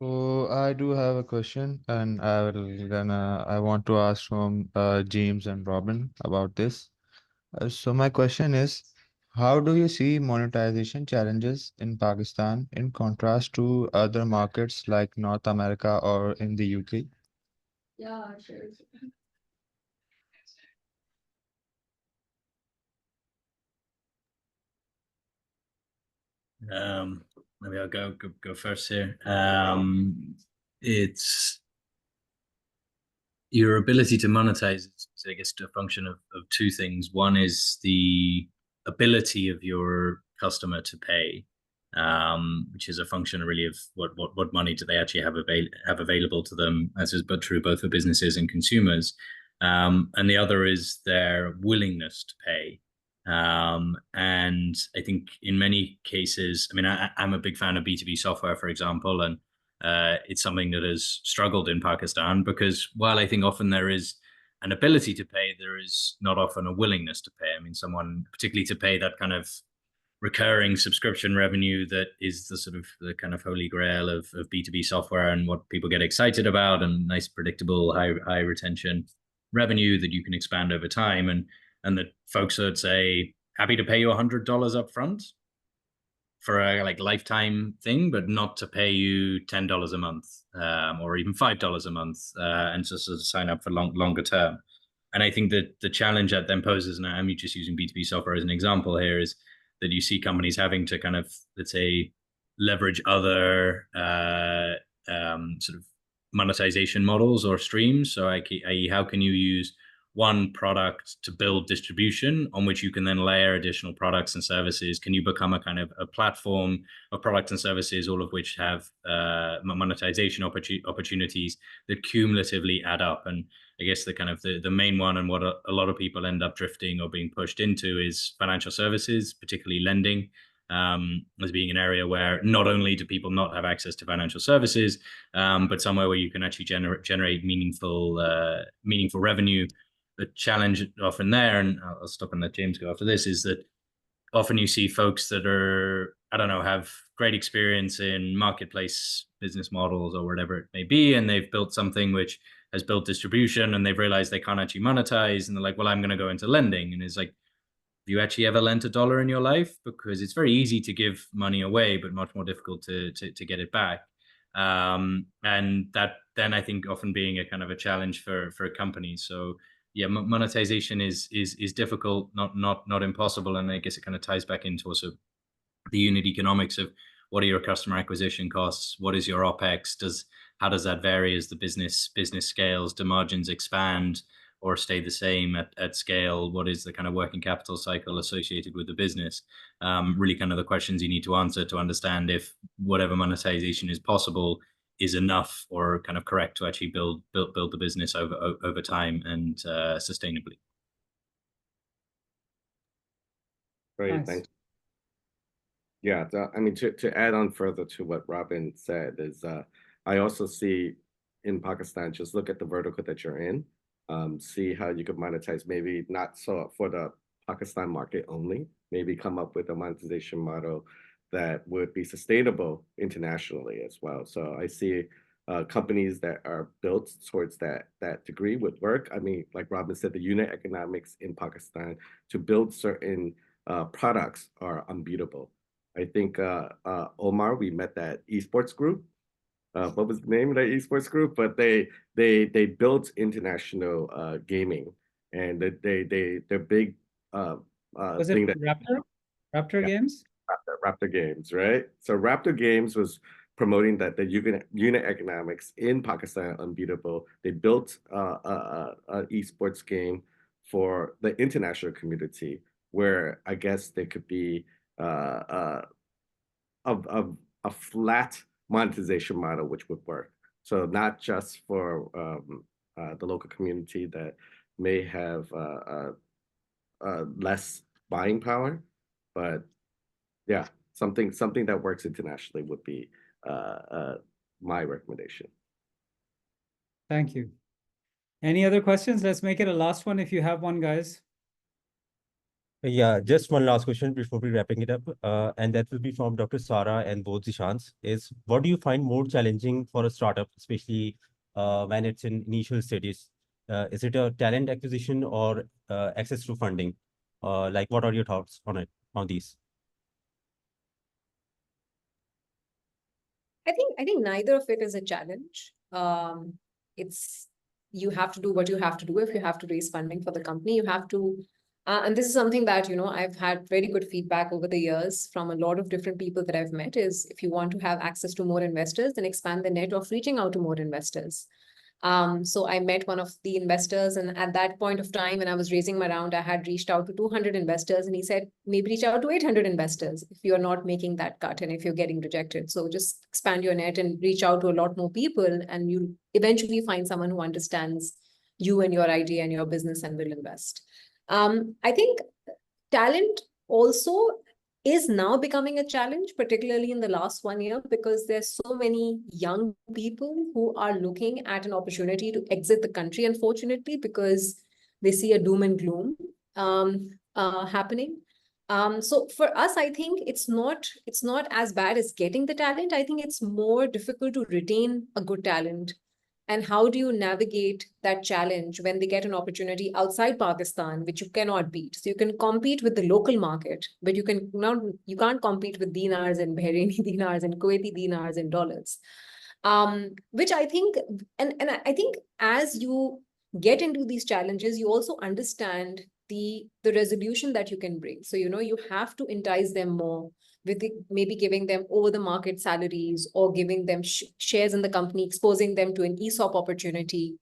So I do have a question, and I want to ask from James and Robin about this. So my question is, how do you see monetization challenges in Pakistan in contrast to other markets like North America or in the UK? Yeah, sure. Maybe I'll go first here. It's your ability to monetize is, I guess, a function of 2 things. One is the ability of your customer to pay, which is a function really of what money do they actually have available to them, as is but true both for businesses and consumers. And the other is their willingness to pay. And I think in many cases, I mean, I'm a big fan of B2B software, for example, and it's something that has struggled in Pakistan because while I think often there is an ability to pay, there is not often a willingness to pay. I mean, someone particularly to pay that kind of recurring subscription revenue that is the kind of holy grail of B2B software and what people get excited about, and nice, predictable, high retention revenue that you can expand over time. And that folks would say, happy to pay you $100 up front for a lifetime thing, but not to pay you $10 a month or even $5 a month, and just to sign up for longer term. And I think that the challenge that then poses, and I'm just using B2B software as an example here, is that you see companies having to kind of, let's say, leverage other sort of monetization models or streams. So i.e., how can you use one product to build distribution on which you can then layer additional products and services? Can you become a kind of a platform of products and services, all of which have monetization opportunities that cumulatively add up? And I guess the kind of the main one, and what a lot of people end up drifting or being pushed into, is financial services, particularly lending, as being an area where not only do people not have access to financial services, but somewhere where you can actually generate meaningful revenue. The challenge often there, and I'll stop and let James go after this, is that often you see folks that are, have great experience in marketplace business models or whatever it may be, and they've built something which has built distribution, and they've realized they can't actually monetize, and they're like, well, I'm going to go into lending. And it's like, have you actually ever lent $1 in your life? Because it's very easy to give money away, but much more difficult to get it back. And that then I think often being a kind of a challenge for companies. So yeah, monetization is difficult, not impossible, and I guess it kind of ties back into also the unit economics of what are your customer acquisition costs, what is your OPEX, how does that vary as the business scales? Do margins expand or stay the same at scale? What is the kind of working capital cycle associated with the business? Really kind of the questions you need to answer to understand if whatever monetization is possible is enough or kind of correct to actually build the business over time and sustainably. Great, Nice. thanks. Yeah, I mean, to add on further to what Robin said is, I also see in Pakistan, just look at the vertical that you're in, see how you could monetize, maybe not so for the Pakistan market only, maybe come up with a monetization model that would be sustainable internationally as well. So I see companies that are built towards that degree would work. I mean, like Robin said, the unit economics in Pakistan to build certain products are unbeatable. I think Omar, we met that esports group. What was the name of that esports group? But they built international gaming, and their big Was thing it that Raptor yeah, Games? Raptor Games, right? So Raptor Games was promoting that the unit economics in Pakistan are unbeatable. They built an esports game for the international community, where I guess there could be a flat monetization model which would work. So not just for the local community that may have less buying power, but yeah, something that works internationally would be my recommendation. Thank you. Any other questions? Let's make it a last one if you have one, guys. Yeah, just one last question before we wrapping it up, and that will be from Dr.Sara and both Zeeshans, is what do you find more challenging for a startup, especially when it's in initial stages? Is it a talent acquisition or access to funding? Like, what are your thoughts on these? I think neither of it is a challenge. It's you have to do what you have to do. If you have to raise funding for the company, you have to. And this is something that, you know, I've had very good feedback over the years from a lot of different people that I've met is if you want to have access to more investors, then expand the net of reaching out to more investors. So I met one of the investors, and at that point of time, when I was raising my round, I had reached out to 200 investors, and he said, maybe reach out to 800 investors if you're not making that cut and if you're getting rejected. So just expand your net and reach out to a lot more people, and you eventually find someone who understands you and your idea and your business and will invest. I think talent also is now becoming a challenge, particularly in the last 1 year, because there's so many young people who are looking at an opportunity to exit the country, unfortunately, because they see a doom and gloom happening. So for us, I think it's not as bad as getting the talent. I think it's more difficult to retain a good talent. And how do you navigate that challenge when they get an opportunity outside Pakistan, which you cannot beat? So you can compete with the local market, but you can't compete with dinars and Bahraini dinars and Kuwaiti dinars and dollars. Which I think, and I think as you get into these challenges, you also understand the resolution that you can bring. So, you know, you have to entice them more with maybe giving them over the market salaries or giving them shares in the company, exposing them to an ESOP opportunity,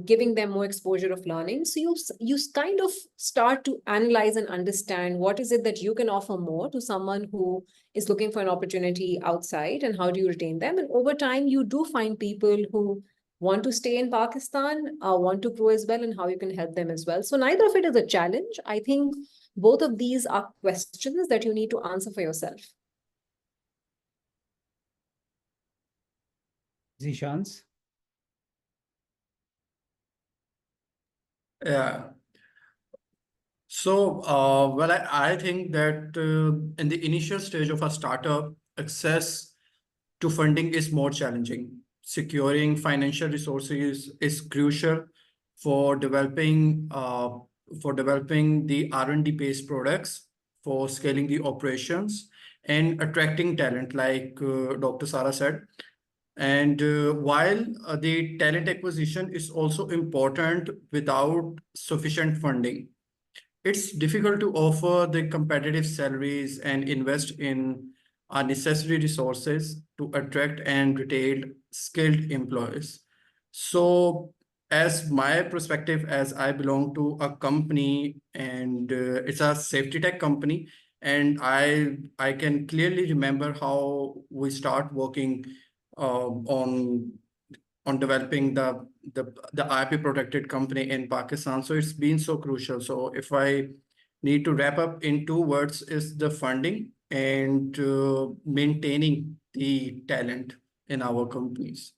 giving them more exposure of learning. So you kind of start to analyze and understand what is it that you can offer more to someone who is looking for an opportunity outside, and how do you retain them? And over time, you do find people who want to stay in Pakistan, want to grow as well, and how you can help them as well. So neither of it is a challenge. I think both of these are questions that you need to answer for yourself. Zeeshans? Yeah. So, well, I think that in the initial stage of a startup, access to funding is more challenging. Securing financial resources is crucial for developing the R&D based products, for scaling the operations, and attracting talent, like Dr. Sara said. And while the talent acquisition is also important, without sufficient funding, it's difficult to offer the competitive salaries and invest in necessary resources to attract and retain skilled employees. So, as my perspective, as I belong to a company and it's a safety tech company, and I can clearly remember how we start working on developing the IP protected company in Pakistan. So it's been so crucial. So if I need to wrap up in 2 words, is the funding and maintaining the talent in our companies.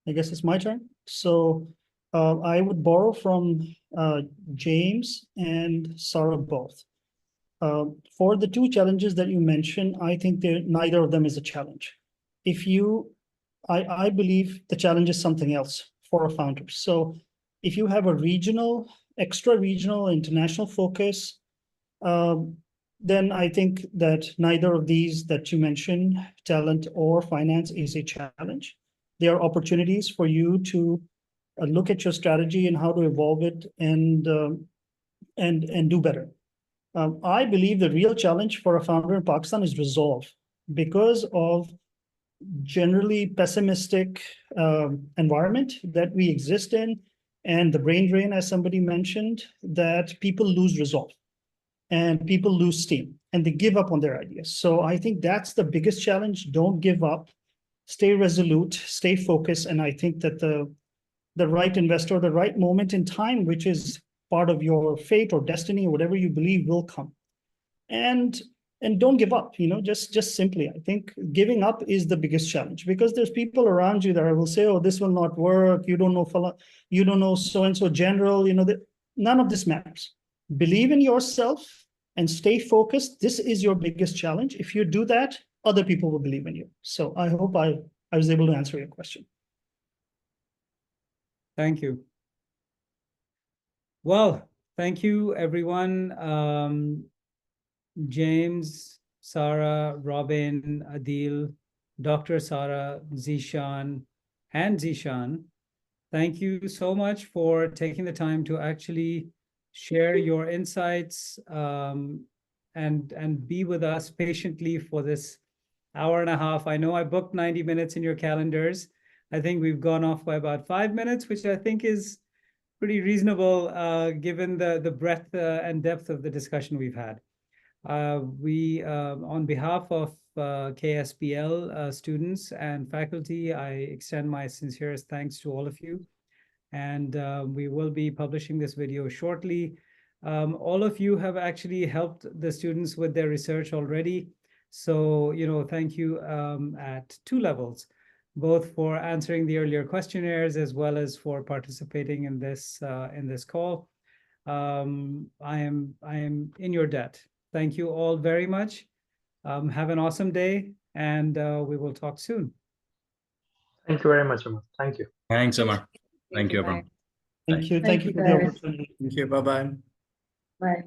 I guess it's my turn. So I would borrow from James and Sara both. For the 2 challenges that you mentioned, I think neither of them is a challenge. I believe the challenge is something else for a founder. So if you have a regional, extra regional, international focus, then I think that neither of these that you mentioned, talent or finance, is a challenge. There are opportunities for you to look at your strategy and how to evolve it and do better. I believe the real challenge for a founder in Pakistan is resolve, because of generally pessimistic environment that we exist in, and the brain drain, as somebody mentioned, that people lose resolve and people lose steam and they give up on their ideas. So I think that's the biggest challenge. Don't give up, stay resolute, stay focused. And I think that the right investor, the right moment in time, which is part of your fate or destiny or whatever you believe, will come. And don't give up, just simply, I think giving up is the biggest challenge, because there's people around you that will say, oh, this will not work. You don't know so-and-so general, none of this matters. Believe in yourself and stay focused. This is your biggest challenge. If you do that, other people will believe in you. So I hope I was able to answer your question. Thank you. Well, thank you, everyone. James, Sara, Robin, Adeel, Dr.Sara, Zeeshan, and Zeeshan, thank you so much for taking the time to actually share your insights and be with us patiently for this hour and a half. I know I booked 90 minutes in your calendars. I think we've gone off by about 5 minutes, which I think is pretty reasonable given the breadth and depth of the discussion we've had. We, on behalf of KSPL students and faculty, I extend my sincerest thanks to all of you. And we will be publishing this video shortly. All of you have actually helped the students with their research already. So, thank you at 2 levels, both for answering the earlier questionnaires as well as for participating in this call. I am in your debt. Thank you all very much. Have an awesome day, and we will talk soon. Thank you very much, Omar. Thank you. Thanks, Omar. Thank you, everyone. Thank you. Thank you for the opportunity. Thank you. Bye-bye. Bye.